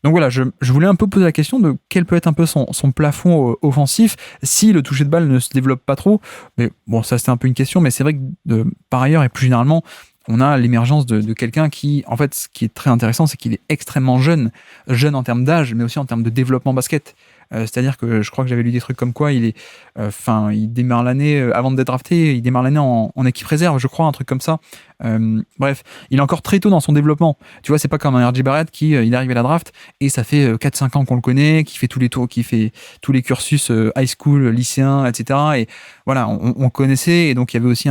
Donc voilà, je voulais un peu poser la question de quel peut être un peu son plafond offensif si le toucher de balle ne se développe pas trop. Mais bon, ça c'était un peu une question, mais c'est vrai que par ailleurs et plus généralement, on a l'émergence de quelqu'un qui, en fait, ce qui est très intéressant, c'est qu'il est extrêmement jeune en termes d'âge, mais aussi en termes de développement basket. C'est-à-dire que je crois que j'avais lu des trucs comme quoi il démarre l'année, avant d'être drafté, il démarre l'année en équipe réserve, je crois, un truc comme ça. Bref, il est encore très tôt dans son développement. Tu vois, c'est pas comme un R.J. Barrett qui il arrive à la draft et ça fait 4-5 ans qu'on le connaît, qui fait tous les tours, qui fait tous les cursus high school, lycéen, etc. Et voilà, on connaissait, et donc il y avait aussi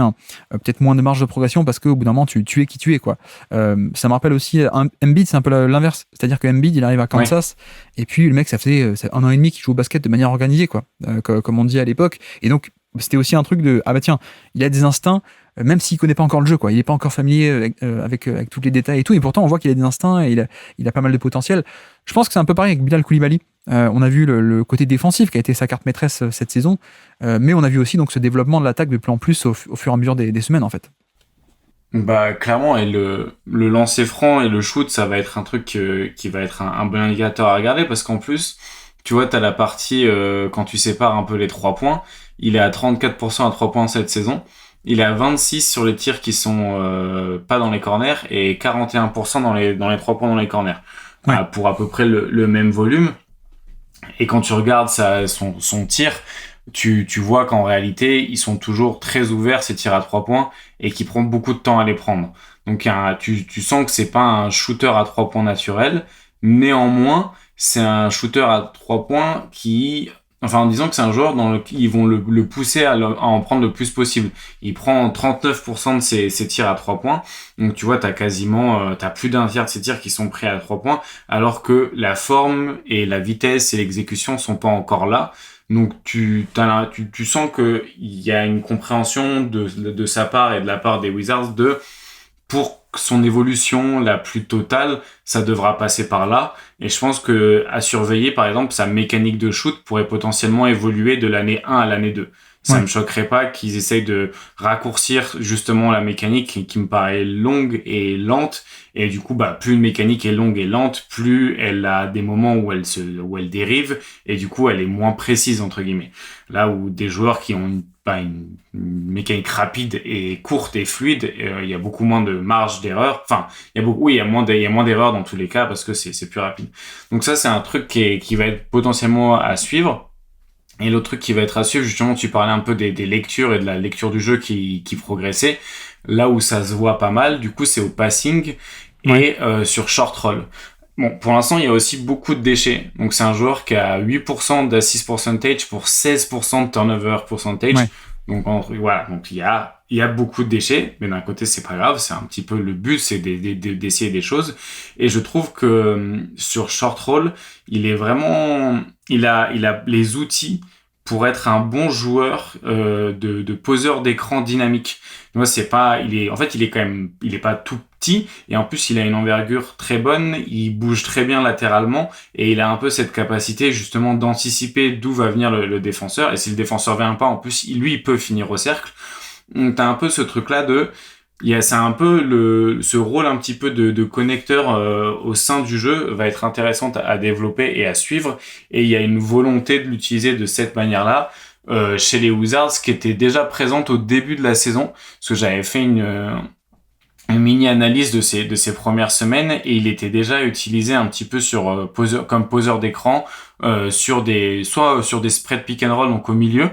peut-être moins de marge de progression parce qu'au bout d'un moment, tu es qui tu es, quoi. Ça me rappelle aussi Embiid, c'est un peu l'inverse. C'est-à-dire que Embiid, il arrive à Kansas, et puis le mec, ça fait 1 an et demi qu'il joue au basket de manière organisée, quoi. Comme on dit à l'époque. Et donc, c'était aussi un truc de, ah bah tiens, il a des instincts, même s'il connaît pas encore le jeu, quoi. Il est pas encore familier avec tous les détails et tout, et pourtant on voit qu'il a des instincts et il a pas mal de potentiel. Je pense que c'est un peu pareil avec Bilal Koulibaly. On a vu le côté défensif qui a été sa carte maîtresse cette saison, mais on a vu aussi donc ce développement de l'attaque de plus en plus au fur et à mesure des semaines, en fait. Bah clairement, et le lancer franc et le shoot, ça va être un truc qui va être un bon indicateur à regarder, parce qu'en plus, tu vois, t'as la partie quand tu sépares un peu les 3 points, il est à 34% à 3 points cette saison, il est à 26 sur les tirs qui sont pas dans les corners et 41% dans les 3 points dans les corners. Ouais. Pour à peu près le même volume. Et quand tu regardes son tir, tu vois qu'en réalité, ils sont toujours très ouverts, ces tirs à 3 points, et qui prend beaucoup de temps à les prendre. Donc tu sens que c'est pas un shooter à 3 points naturel. Néanmoins, c'est un shooter à 3 points en disant que c'est un joueur dans lequel ils vont le pousser à en prendre le plus possible. Il prend 39% de ses tirs à 3 points. Donc tu vois, t'as plus d'un tiers de ses tirs qui sont pris à 3 points, alors que la forme et la vitesse et l'exécution sont pas encore là. Donc tu sens que il y a une compréhension de sa part et de la part des Wizards pour son évolution la plus totale, ça devra passer par là. Et je pense que à surveiller, par exemple, sa mécanique de shoot pourrait potentiellement évoluer de l'année 1 à l'année 2. Ça me choquerait pas qu'ils essayent de raccourcir justement la mécanique qui me paraît longue et lente. Et du coup, plus une mécanique est longue et lente, plus elle a des moments où elle dérive, et du coup, elle est moins précise, entre guillemets. Là où des joueurs qui ont une mécanique rapide et courte et fluide, il y a beaucoup moins de marge d'erreur. Enfin, il y a moins d'erreurs dans tous les cas parce que c'est plus rapide. Donc ça, c'est un truc qui va être potentiellement à suivre. Et l'autre truc qui va être à suivre, justement, tu parlais un peu des lectures et de la lecture du jeu qui progressait. Là où ça se voit pas mal, du coup, c'est au passing et sur short roll. Bon, pour l'instant, il y a aussi beaucoup de déchets. Donc, c'est un joueur qui a 8% d'assist percentage pour 16% de turnover percentage. Ouais. Donc, voilà. Donc, il y a beaucoup de déchets, mais d'un côté, c'est pas grave. C'est un petit peu le but, c'est d'essayer des choses. Et je trouve que sur short roll, il a les outils pour être un bon joueur de poseur d'écran dynamique. Moi, il est pas tout petit, et en plus il a une envergure très bonne, il bouge très bien latéralement, et il a un peu cette capacité justement d'anticiper d'où va venir le défenseur, et si le défenseur vient pas, en plus il peut finir au cercle. Donc t'as un peu ce truc là c'est un peu ce rôle un petit peu de connecteur au sein du jeu va être intéressant à développer et à suivre, et il y a une volonté de l'utiliser de cette manière-là chez les Wizards qui était déjà présente au début de la saison, parce que j'avais fait une mini-analyse de ces premières semaines, et il était déjà utilisé un petit peu comme poseur d'écran soit sur des spread pick and roll, donc au milieu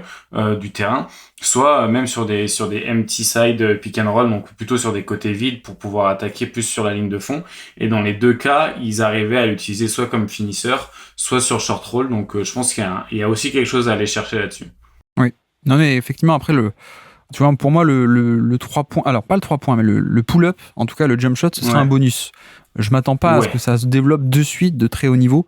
du terrain, soit même sur des empty side pick and roll, donc plutôt sur des côtés vides pour pouvoir attaquer plus sur la ligne de fond. Et dans les deux cas, ils arrivaient à l'utiliser soit comme finisseur, soit sur short roll. Donc je pense qu'il y a aussi quelque chose à aller chercher là-dessus. Oui. Non mais effectivement, après tu vois, pour moi, le 3 points, alors pas le 3 points, mais le pull-up, en tout cas le jump shot, ce sera un bonus. Je m'attends pas à ce que ça se développe de suite de très haut niveau,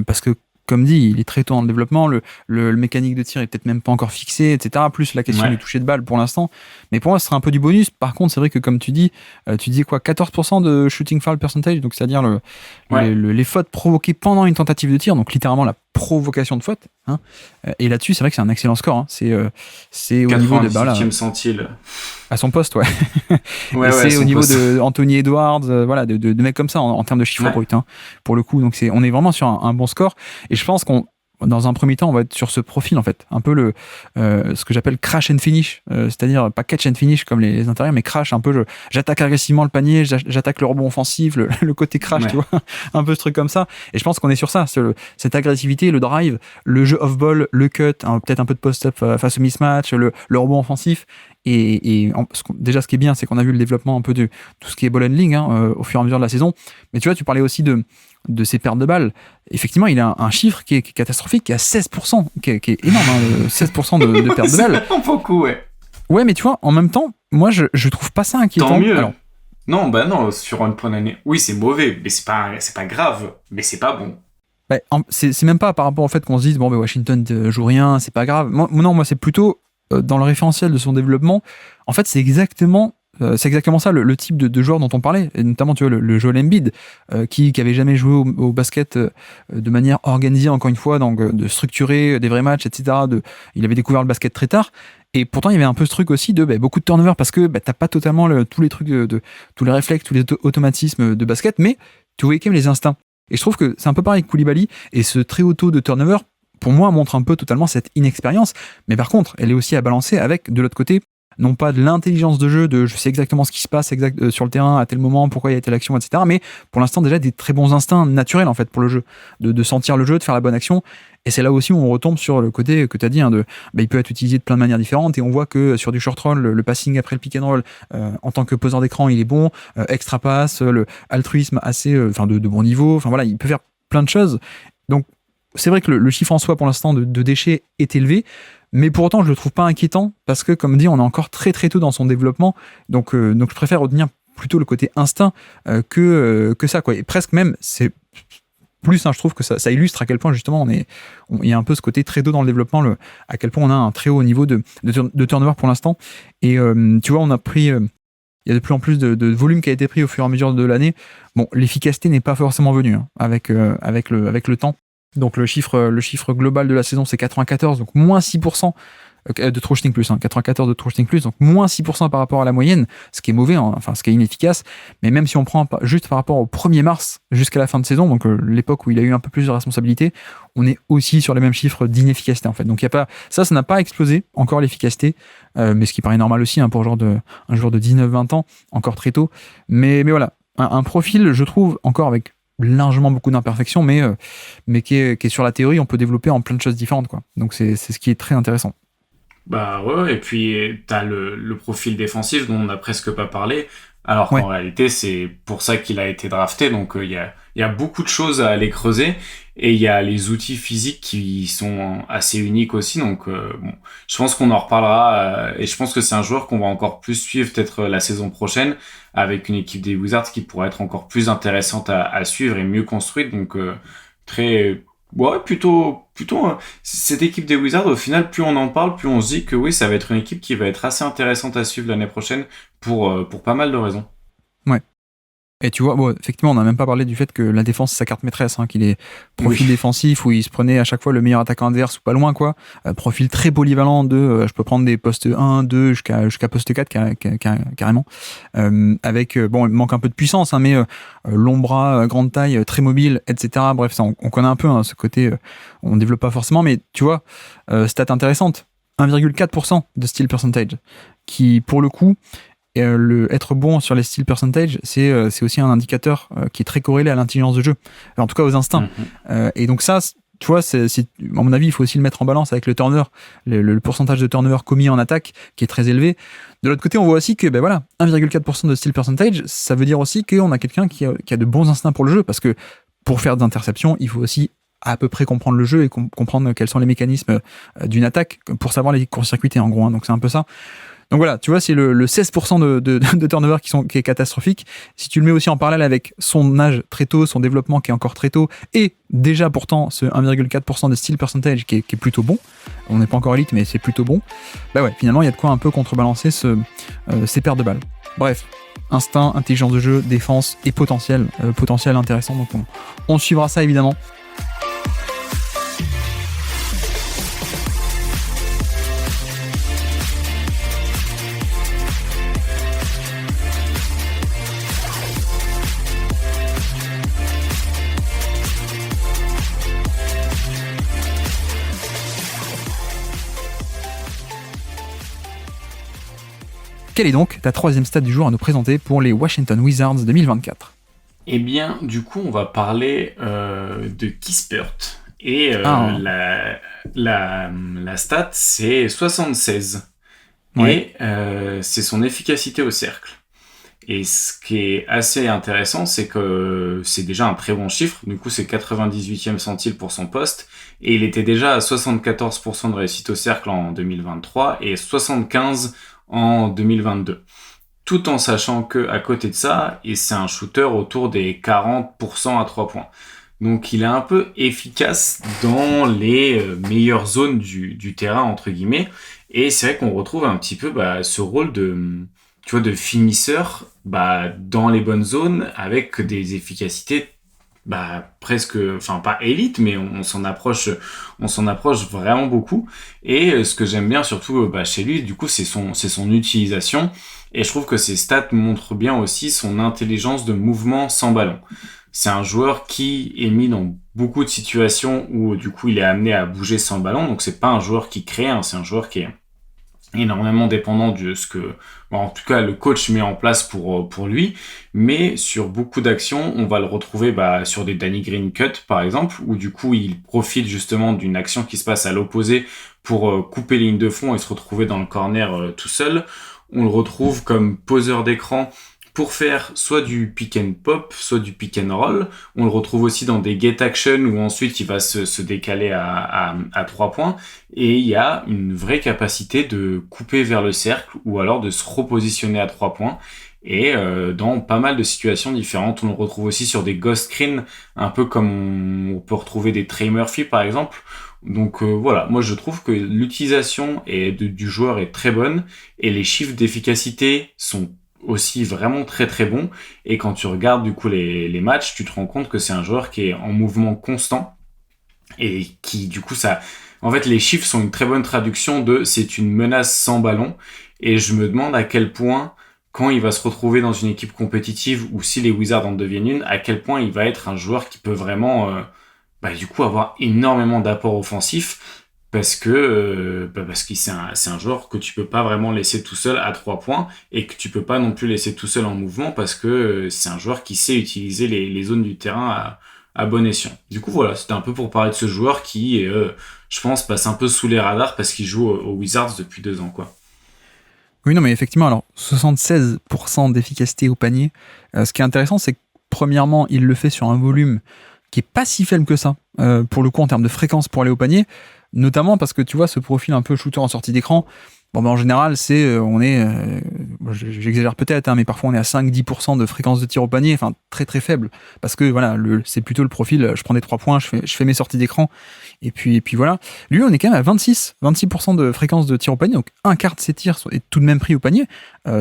parce que, comme dit, il est très tôt dans le développement, le mécanique de tir est peut-être même pas encore fixé, etc. Plus la question du toucher de balle pour l'instant. Mais pour moi, ce sera un peu du bonus. Par contre, c'est vrai que, comme tu dis quoi, 14% de shooting foul percentage, donc c'est-à-dire les fautes provoquées pendant une tentative de tir, donc littéralement provocation de faute. Hein. Et là-dessus, c'est vrai que c'est un excellent score. Hein. C'est au niveau de 98e centile. À son poste, ouais. C'est au niveau de Anthony Edwards, voilà, de mecs comme ça en termes de chiffres bruts. Hein, pour le coup, donc on est vraiment sur un bon score. Et je pense dans un premier temps, on va être sur ce profil en fait, un peu ce que j'appelle crash and finish, c'est-à-dire pas catch and finish comme les intérieurs, mais crash un peu. J'attaque agressivement le panier, j'attaque le rebond offensif, le côté crash, tu vois, un peu ce truc comme ça. Et je pense qu'on est sur ça, cette agressivité, le drive, le jeu off ball, le cut, peut-être un peu de post-up face au mismatch, le rebond offensif. Et déjà, ce qui est bien, c'est qu'on a vu le développement un peu de tout ce qui est ball handling au fur et à mesure de la saison. Mais tu vois, tu parlais aussi de ses pertes de balles. Effectivement, il a un chiffre qui est catastrophique, qui est à 16%, qui est énorme, 16% de pertes de balles. C'est beaucoup, ouais. Ouais, mais tu vois, en même temps, moi, je trouve pas ça inquiétant. Tant mieux. Alors, non, sur une première année. Oui, c'est mauvais, mais c'est pas grave, mais c'est pas bon. Bah, c'est même pas par rapport au fait qu'on se dise, bon, Washington joue rien, c'est pas grave. Moi, c'est plutôt dans le référentiel de son développement. En fait, c'est exactement ça le type de joueur dont on parlait, et notamment tu vois le Joel Embiid qui avait jamais joué au basket de manière organisée, encore une fois, donc de structurer des vrais matchs, etc. Il avait découvert le basket très tard, et pourtant il y avait un peu ce truc aussi de beaucoup de turnovers parce que t'as pas totalement tous les trucs tous les réflexes, tous les automatismes de basket, mais tu voyais quand même les instincts. Et je trouve que c'est un peu pareil avec Koulibaly, et ce très haut taux de turnover pour moi montre un peu totalement cette inexpérience, mais par contre elle est aussi à balancer avec de l'autre côté non pas de l'intelligence de jeu, je sais exactement ce qui se passe sur le terrain à tel moment, pourquoi il y a telle action, etc. Mais pour l'instant déjà des très bons instincts naturels en fait pour le jeu, de sentir le jeu, de faire la bonne action. Et c'est là aussi où on retombe sur le côté que tu as dit, il peut être utilisé de plein de manières différentes, et on voit que sur du short roll, le passing après le pick and roll, en tant que poseur d'écran, il est bon, extra pass, le altruisme assez, de bon niveau, voilà, il peut faire plein de choses. Donc c'est vrai que le chiffre en soi pour l'instant de déchets est élevé, mais pour autant je le trouve pas inquiétant parce que, comme dit, on est encore très très tôt dans son développement, donc je préfère retenir plutôt le côté instinct que ça, quoi. Et presque même c'est plus, je trouve que ça illustre à quel point justement il y a un peu ce côté très tôt dans le développement, à quel point on a un très haut niveau de turnover pour l'instant. Et tu vois, on a pris il y a de plus en plus de volume qui a été pris au fur et à mesure de l'année. Bon, l'efficacité n'est pas forcément venue avec le temps. Donc le chiffre global de la saison, c'est 94, donc moins 6% de true shooting plus, 94 de true shooting plus, donc moins 6% par rapport à la moyenne, ce qui est mauvais, ce qui est inefficace. Mais même si on prend juste par rapport au 1er mars jusqu'à la fin de saison, donc l'époque où il a eu un peu plus de responsabilité, on est aussi sur les mêmes chiffres d'inefficacité en fait. Donc ça n'a pas explosé encore l'efficacité, mais ce qui paraît normal aussi pour un joueur de 19-20 ans, encore très tôt. Mais voilà, un profil, je trouve, encore avec largement beaucoup d'imperfections, mais qui est sur la théorie, on peut développer en plein de choses différentes, quoi. Donc c'est ce qui est très intéressant. Bah ouais, et puis t'as le profil défensif dont on n'a presque pas parlé, alors qu'en réalité c'est pour ça qu'il a été drafté, donc il y a beaucoup de choses à aller creuser, et il y a les outils physiques qui sont assez uniques aussi, donc je pense qu'on en reparlera, et je pense que c'est un joueur qu'on va encore plus suivre peut-être la saison prochaine, avec une équipe des Wizards qui pourrait être encore plus intéressante à suivre et mieux construite, donc plutôt cette équipe des Wizards, au final, plus on en parle, plus on se dit que oui, ça va être une équipe qui va être assez intéressante à suivre l'année prochaine pour pas mal de raisons. Ouais. Et tu vois, effectivement, on n'a même pas parlé du fait que la défense, c'est sa carte maîtresse, qu'il est profil défensif où il se prenait à chaque fois le meilleur attaquant adverse ou pas loin, quoi. Profil très polyvalent je peux prendre des postes 1, 2 jusqu'à poste 4 carrément. Avec, il manque un peu de puissance, mais long bras, grande taille, très mobile, etc. Bref, ça, on connaît un peu ce côté, on développe pas forcément, mais tu vois, stat intéressante, 1,4% de steal percentage, qui pour le coup, être bon sur les steal percentage, c'est aussi un indicateur qui est très corrélé à l'intelligence de jeu, en tout cas aux instincts. Et donc ça, tu vois, à mon avis, il faut aussi le mettre en balance avec le turnover, le pourcentage de turnover commis en attaque, qui est très élevé. De l'autre côté, on voit aussi que 1,4% de steal percentage, ça veut dire aussi qu'on a quelqu'un qui a de bons instincts pour le jeu, parce que pour faire des interceptions, il faut aussi à peu près comprendre le jeu et comprendre quels sont les mécanismes d'une attaque pour savoir les court-circuiter, en gros. Donc c'est un peu ça. Donc voilà, tu vois, c'est le 16% de turnover qui est catastrophique. Si tu le mets aussi en parallèle avec son âge très tôt, son développement qui est encore très tôt, et déjà pourtant ce 1,4% de steal percentage qui est plutôt bon, on n'est pas encore élite mais c'est plutôt bon, finalement il y a de quoi un peu contrebalancer ces pertes de balles. Bref, instinct, intelligence de jeu, défense et potentiel intéressant, donc on suivra ça évidemment. quelle est donc ta troisième stat du jour à nous présenter pour les Washington Wizards 2024 ? Eh bien, du coup, on va parler de Kispert. Et la stat, c'est 76. Ouais. Et c'est son efficacité au cercle. Et ce qui est assez intéressant, c'est que c'est déjà un très bon chiffre. Du coup, c'est 98e centile pour son poste. Et il était déjà à 74% de réussite au cercle en 2023 et 75% en 2022. Tout en sachant que à côté de ça, c'est un shooter autour des 40% à 3 points. Donc il est un peu efficace dans les meilleures zones du terrain, entre guillemets. Et c'est vrai qu'on retrouve un petit peu ce rôle de finisseur dans les bonnes zones avec des efficacités presque, enfin pas élite, mais on s'en approche vraiment beaucoup. Et ce que j'aime bien surtout chez lui, du coup, c'est son utilisation. Et je trouve que ses stats montrent bien aussi son intelligence de mouvement sans ballon. C'est un joueur qui est mis dans beaucoup de situations où du coup il est amené à bouger sans ballon. Donc c'est pas un joueur qui crée, c'est un joueur qui est énormément dépendant de ce que, en tout cas, le coach met en place pour lui. Mais sur beaucoup d'actions, on va le retrouver sur des Danny Green cut, par exemple, où du coup, il profite justement d'une action qui se passe à l'opposé pour couper ligne de fond et se retrouver dans le corner tout seul. On le retrouve comme poseur d'écran pour faire soit du pick and pop, soit du pick and roll. On le retrouve aussi dans des get action où ensuite il va se décaler à 3 points. Et il y a une vraie capacité de couper vers le cercle ou alors de se repositionner à 3 points. Et dans pas mal de situations différentes, on le retrouve aussi sur des ghost screens, un peu comme on peut retrouver des Trey Murphy par exemple. Donc voilà, moi je trouve que l'utilisation du joueur est très bonne et les chiffres d'efficacité sont aussi vraiment très très bons. Et quand tu regardes du coup les matchs, tu te rends compte que c'est un joueur qui est en mouvement constant et qui du coup en fait les chiffres sont une très bonne traduction de c'est une menace sans ballon. Et je me demande à quel point quand il va se retrouver dans une équipe compétitive ou si les Wizards en deviennent une, à quel point il va être un joueur qui peut vraiment du coup avoir énormément d'apports offensifs parce que c'est un joueur que tu peux pas vraiment laisser tout seul à 3 points et que tu peux pas non plus laisser tout seul en mouvement parce que c'est un joueur qui sait utiliser les zones du terrain à bon escient. Du coup voilà, c'était un peu pour parler de ce joueur qui je pense passe un peu sous les radars parce qu'il joue aux Wizards depuis 2 ans quoi. Oui, non, mais effectivement, alors 76% d'efficacité au panier. Ce qui est intéressant, c'est que premièrement, il le fait sur un volume qui est pas si faible que ça, pour le coup, en termes de fréquence pour aller au panier, notamment parce que tu vois, ce profil un peu shooter en sortie d'écran, en général, j'exagère peut-être, mais parfois on est à 5-10% de fréquence de tir au panier, enfin très très faible, parce que voilà, c'est plutôt le profil, je prends des 3 points, je fais mes sorties d'écran, et puis voilà. Lui, on est quand même à 26% de fréquence de tir au panier, donc un quart de ses tirs est tout de même pris au panier.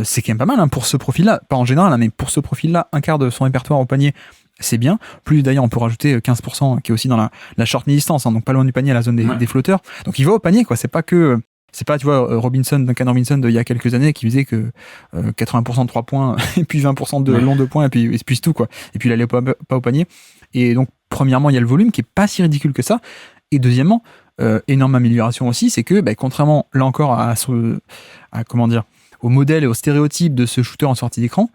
C'est quand même pas mal pour ce profil-là, pas en général, mais pour ce profil-là, un quart de son répertoire au panier, c'est bien. Plus d'ailleurs, on peut rajouter 15% qui est aussi dans la short mi-distance, donc pas loin du panier à la zone des flotteurs. Donc il va au panier, quoi. C'est pas, tu vois, Duncan Robinson il y a quelques années qui faisait que 80% de 3 points et puis 20% de long de points et puis c'est tout, quoi. Et puis il allait pas au panier. Et donc, premièrement, il y a le volume qui est pas si ridicule que ça. Et deuxièmement, énorme amélioration aussi, c'est que, contrairement là encore au modèle et au stéréotype de ce shooter en sortie d'écran,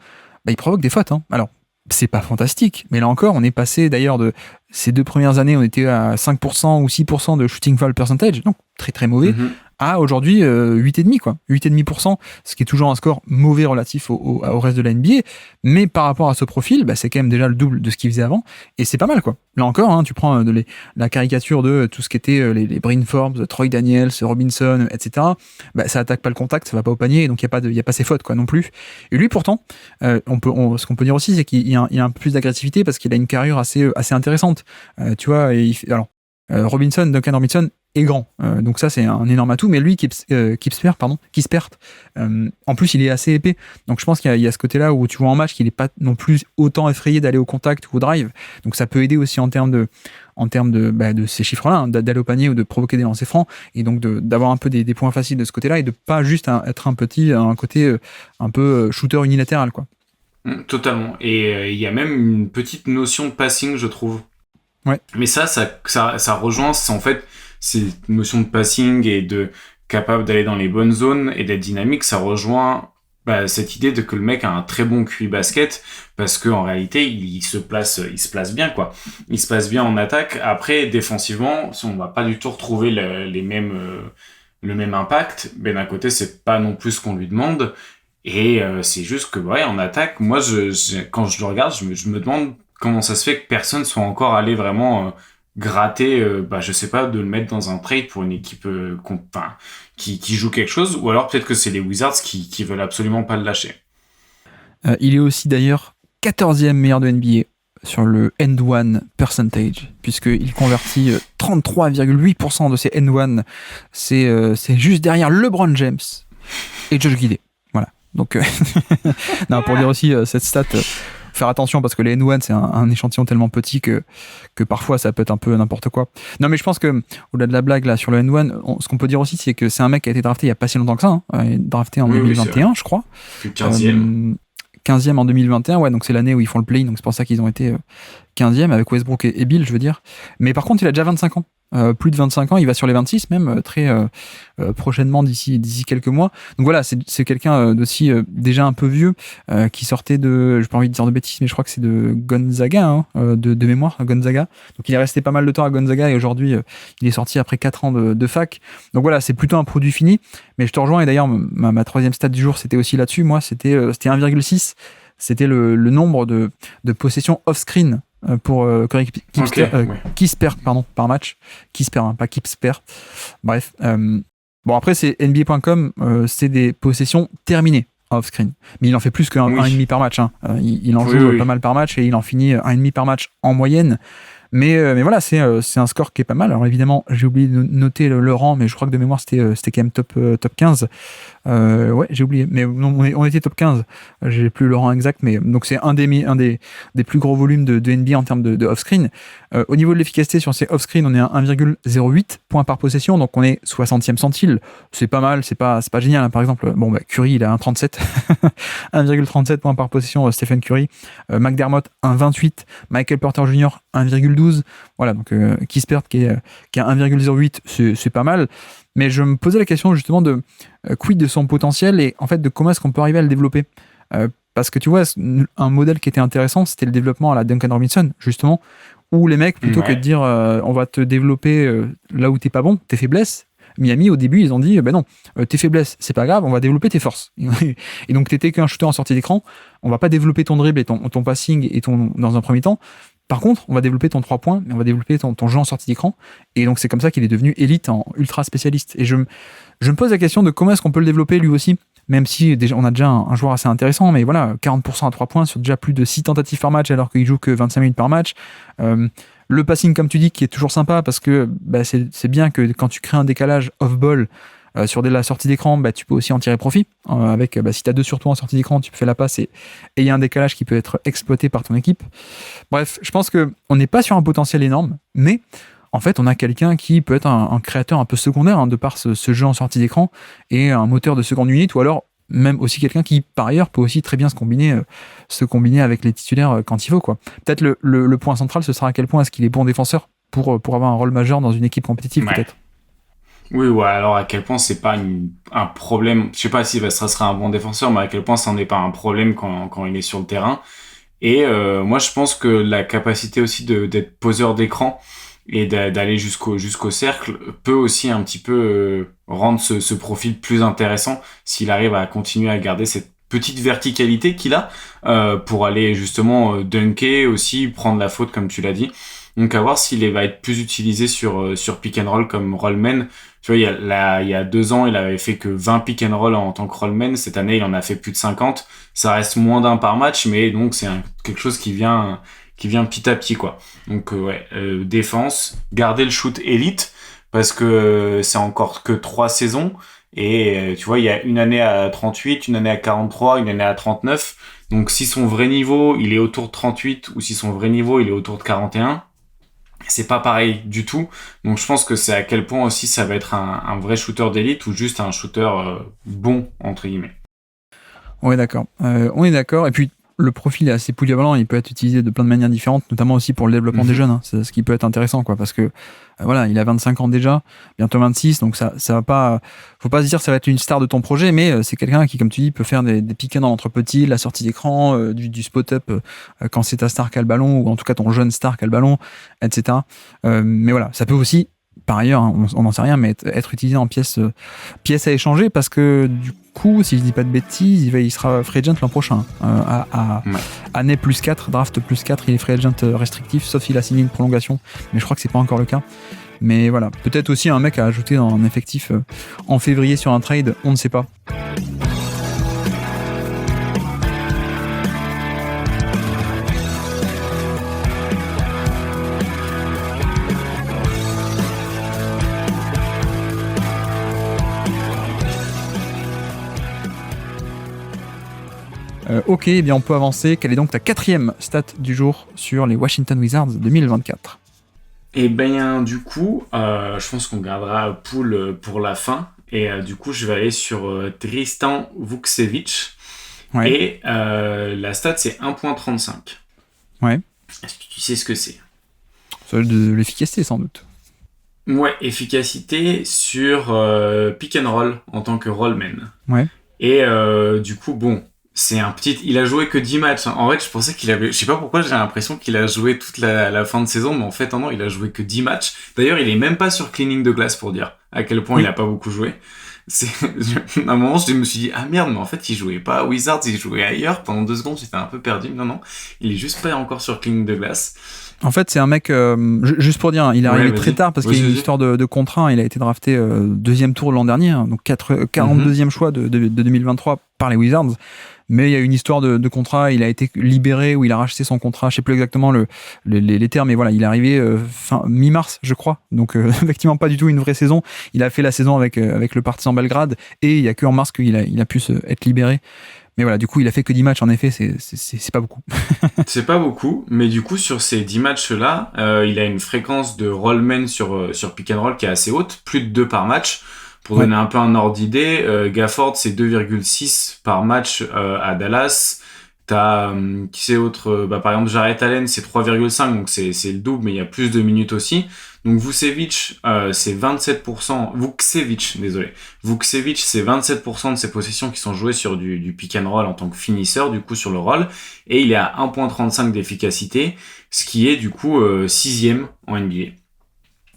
il provoque des fautes. Alors, c'est pas fantastique, mais là encore, on est passé d'ailleurs de ces 2 premières années, on était à 5% ou 6% de shooting foul percentage, donc très très mauvais, à aujourd'hui 8,5%, quoi. 8,5%, ce qui est toujours un score mauvais relatif au reste de la NBA, mais par rapport à ce profil, c'est quand même déjà le double de ce qu'il faisait avant, et c'est pas mal, quoi. Là encore, tu prends la caricature de tout ce qui était les Bryn Forbes, Troy Daniels, Robinson, etc. Ça attaque pas le contact, ça va pas au panier, donc il y a pas ces fautes, quoi, non plus. Et lui, pourtant, ce qu'on peut dire aussi, c'est qu'il y a un peu plus d'agressivité parce qu'il a une carrure assez intéressante. Tu vois, Duncan Robinson est grand, donc ça c'est un énorme atout, mais lui Kispert, en plus il est assez épais, donc je pense qu'il y a ce côté là où tu vois en match qu'il est pas non plus autant effrayé d'aller au contact ou au drive, donc ça peut aider aussi en termes de ces chiffres là, d'aller au panier ou de provoquer des lancers francs, et donc d'avoir un peu des points faciles de ce côté là et de pas juste être un côté un peu shooter unilatéral, quoi. Totalement, et il y a même une petite notion de passing, je trouve. Ouais. Mais ça rejoint en fait cette notion de passing et de capable d'aller dans les bonnes zones et d'être dynamique, ça rejoint cette idée de que le mec a un très bon QI basket, parce que en réalité il se place bien quoi. Il se place bien en attaque. Après défensivement, on va pas du tout retrouver le même impact. Mais d'un côté c'est pas non plus ce qu'on lui demande. Et c'est juste que en attaque, moi quand je le regarde, je me demande comment ça se fait que personne soit encore allé vraiment gratter, je sais pas, de le mettre dans un trade pour une équipe qui joue quelque chose, ou alors peut-être que c'est les Wizards qui veulent absolument pas le lâcher. Il est aussi d'ailleurs 14e meilleur de NBA sur le end-one percentage, puisqu'il convertit 33,8% de ses end-one. C'est juste derrière LeBron James et Josh Giddey. Voilà. Donc, non, pour dire aussi cette stat, faire attention parce que les N1 c'est un échantillon tellement petit que parfois ça peut être un peu n'importe quoi. Non mais je pense que au-delà de la blague là sur le N1, ce qu'on peut dire aussi c'est que c'est un mec qui a été drafté il y a pas si longtemps que ça, hein. Il est drafté en 2021 je crois. 15e en 2021, ouais, donc c'est l'année où ils font le play, donc c'est pour ça qu'ils ont été 15e avec Westbrook et Bill, je veux dire. Mais par contre, il a déjà 25 ans. Plus de 25 ans, il va sur les 26 même, très prochainement d'ici quelques mois. Donc voilà, c'est quelqu'un d'aussi déjà un peu vieux, qui sortait de, j'ai pas envie de dire de bêtises, mais je crois que c'est de Gonzaga, hein, de mémoire, Gonzaga. Donc il est resté pas mal de temps à Gonzaga et aujourd'hui, il est sorti après 4 ans de fac. Donc voilà, c'est plutôt un produit fini. Mais je te rejoins, et d'ailleurs, ma troisième stat du jour, c'était aussi là-dessus. Moi, c'était 1,6. C'était le nombre de possessions off-screen pour Kispert par match. Kispert, hein, pas Kispert. Bref. Bon, après, c'est NBA.com, c'est des possessions terminées off-screen. Mais il en fait plus qu'un 1,5 par match. Hein. Il en joue pas mal par match et il en finit 1,5 par match en moyenne. Mais voilà, c'est un score qui est pas mal. Alors évidemment, j'ai oublié de noter le rang, mais je crois que de mémoire, c'était quand même top 15. Ouais, j'ai oublié. Mais non, on était top 15. J'ai plus le rang exact, mais donc c'est un des plus gros volumes de NBA en termes de off-screen. Au niveau de l'efficacité sur ces off-screen, on est à 1,08 points par possession, donc on est 60e centile. C'est pas mal, c'est pas génial. Hein. Par exemple, Curry, il a 1,37. 1,37 points par possession, Stephen Curry. McDermott, 1,28. Michael Porter Jr., 1,12. Voilà, donc Kispert qui a 1,08, c'est pas mal. Mais je me posais la question justement de quid de son potentiel et en fait de comment est-ce qu'on peut arriver à le développer. Parce que tu vois, un modèle qui était intéressant, c'était le développement à la Duncan Robinson, justement, où les mecs, plutôt que de dire on va te développer là où t'es pas bon, tes faiblesses, Miami, au début, ils ont dit non, tes faiblesses, c'est pas grave, on va développer tes forces. Et donc, t'étais qu'un shooter en sortie d'écran, on va pas développer ton dribble et ton passing et dans un premier temps. Par contre, on va développer ton 3 points, on va développer ton jeu en sortie d'écran. Et donc, c'est comme ça qu'il est devenu élite en ultra spécialiste. Et je me pose la question de comment est-ce qu'on peut le développer lui aussi, même si déjà, on a déjà un joueur assez intéressant, mais voilà, 40% à 3 points sur déjà plus de 6 tentatives par match alors qu'il joue que 25 minutes par match. Le passing, comme tu dis, qui est toujours sympa parce que c'est bien que quand tu crées un décalage off-ball, sur la sortie d'écran, tu peux aussi en tirer profit. Avec, si tu as 2 sur toi en sortie d'écran, tu fais la passe et il y a un décalage qui peut être exploité par ton équipe. Bref, je pense qu'on n'est pas sur un potentiel énorme, mais en fait, on a quelqu'un qui peut être un créateur un peu secondaire, hein, de par ce jeu en sortie d'écran et un moteur de seconde unité, ou alors même aussi quelqu'un qui, par ailleurs, peut aussi très bien se combiner avec les titulaires quand il faut, quoi. Peut-être le point central, ce sera à quel point est-ce qu'il est bon défenseur pour avoir un rôle majeur dans une équipe compétitive, peut-être. Oui, ouais, alors à quel point c'est pas un problème, je sais pas si ça serait un bon défenseur, mais à quel point ça n'est pas un problème quand il est sur le terrain. Et moi je pense que la capacité aussi d'être poseur d'écran et d'aller jusqu'au cercle peut aussi un petit peu rendre ce profil plus intéressant s'il arrive à continuer à garder cette petite verticalité qu'il a pour aller justement dunker aussi, prendre la faute comme tu l'as dit. Donc à voir s'il va être plus utilisé sur pick and roll comme rollman. Tu vois, il y a 2 ans, il avait fait que 20 pick and roll en tant que rollman. Cette année, il en a fait plus de 50. Ça reste moins d'un par match, mais donc c'est quelque chose qui vient petit à petit, quoi. Donc défense, garder le shoot élite parce que c'est encore que 3 saisons. Et tu vois, il y a une année à 38, une année à 43, une année à 39. Donc si son vrai niveau, il est autour de 38 ou si son vrai niveau, il est autour de 41, c'est pas pareil du tout. Donc je pense que c'est à quel point aussi ça va être un vrai shooter d'élite ou juste un shooter bon, entre guillemets. On est d'accord. Et puis le profil est assez polyvalent, il peut être utilisé de plein de manières différentes, notamment aussi pour le développement des jeunes, hein. C'est ce qui peut être intéressant, quoi, parce que voilà, il a 25 ans déjà, bientôt 26, donc ça va pas, faut pas se dire ça va être une star de ton projet, mais c'est quelqu'un qui, comme tu dis, peut faire des pick and roll entre petits, la sortie d'écran, du spot-up quand c'est ta star qui a le ballon, ou en tout cas ton jeune star qui a le ballon, etc. Mais voilà, ça peut aussi, par ailleurs, hein, on n'en sait rien, mais être utilisé en pièce à échanger, parce que du coup, si je dis pas de bêtises, il sera free agent l'an prochain. Année plus 4, draft plus 4, il est free agent restrictif, sauf s'il a signé une prolongation, mais je crois que c'est pas encore le cas. Mais voilà, peut-être aussi un mec à ajouter dans un effectif en février sur un trade, on ne sait pas. Ok, eh bien on peut avancer. Quelle est donc ta 4e stat du jour sur les Washington Wizards 2024 ? Et bien du coup, je pense qu'on gardera Poole pour la fin. Et du coup, je vais aller sur Tristan Vukcevic. Ouais. Et la stat, c'est 1.35. Ouais. Est-ce que tu sais ce que c'est ? C'est de l'efficacité, sans doute. Ouais, efficacité sur pick and roll en tant que rollman. Ouais. Et du coup, bon, c'est un petit... Il a joué que 10 matchs. En fait, je pensais qu'il avait... Je sais pas pourquoi, j'ai l'impression qu'il a joué toute la fin de saison, mais en fait, non, il a joué que 10 matchs. D'ailleurs, il est même pas sur cleaning de glace pour dire à quel point il a pas beaucoup joué. À un moment, je me suis dit, ah merde, mais en fait, il jouait pas à Wizards, il jouait ailleurs. Pendant 2 secondes, j'étais un peu perdu. Non, il est juste pas encore sur cleaning de glace. En fait, c'est un mec, juste pour dire, il est arrivé très tard parce qu'il y a une histoire de contrat. Il a été drafté 2e tour l'an dernier, donc 42e choix de 2023 par les Wizards. Mais il y a une histoire de contrat, il a été libéré ou il a racheté son contrat, je sais plus exactement les termes, mais voilà, il est arrivé mi-mars, je crois. Donc effectivement pas du tout une vraie saison. Il a fait la saison avec le Partizan Belgrade et il y a que en mars qu'il a pu être libéré. Mais voilà, du coup, il a fait que 10 matchs, en effet, c'est pas beaucoup. C'est pas beaucoup, mais du coup, sur ces 10 matchs-là, il a une fréquence de rollman sur pick and roll qui est assez haute, plus de 2 par match. Pour donner un peu un ordre d'idée, Gafford, c'est 2,6 par match à Dallas. T'as, qui c'est autre, par exemple, Jarrett Allen, c'est 3,5, donc c'est le double, mais il y a plus de minutes aussi. Donc Vucevic, c'est 27%, Vukcevic, c'est 27% de ses possessions qui sont jouées sur du pick and roll en tant que finisseur, du coup, sur le roll. Et il est à 1.35 d'efficacité, ce qui est, du coup, 6e en NBA.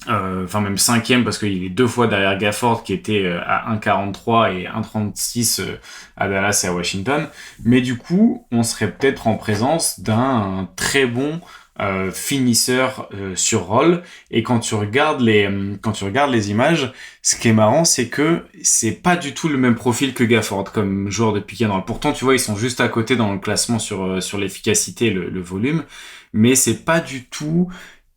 Enfin même 5e parce qu'il est 2 fois derrière Gafford qui était à 1,43 et 1,36 à Dallas et à Washington. Mais du coup, on serait peut-être en présence d'un très bon finisseur sur roll. Et quand tu regardes les images, ce qui est marrant, c'est que c'est pas du tout le même profil que Gafford comme joueur de pick and roll. Pourtant, tu vois, ils sont juste à côté dans le classement sur l'efficacité, le volume, mais c'est pas du tout.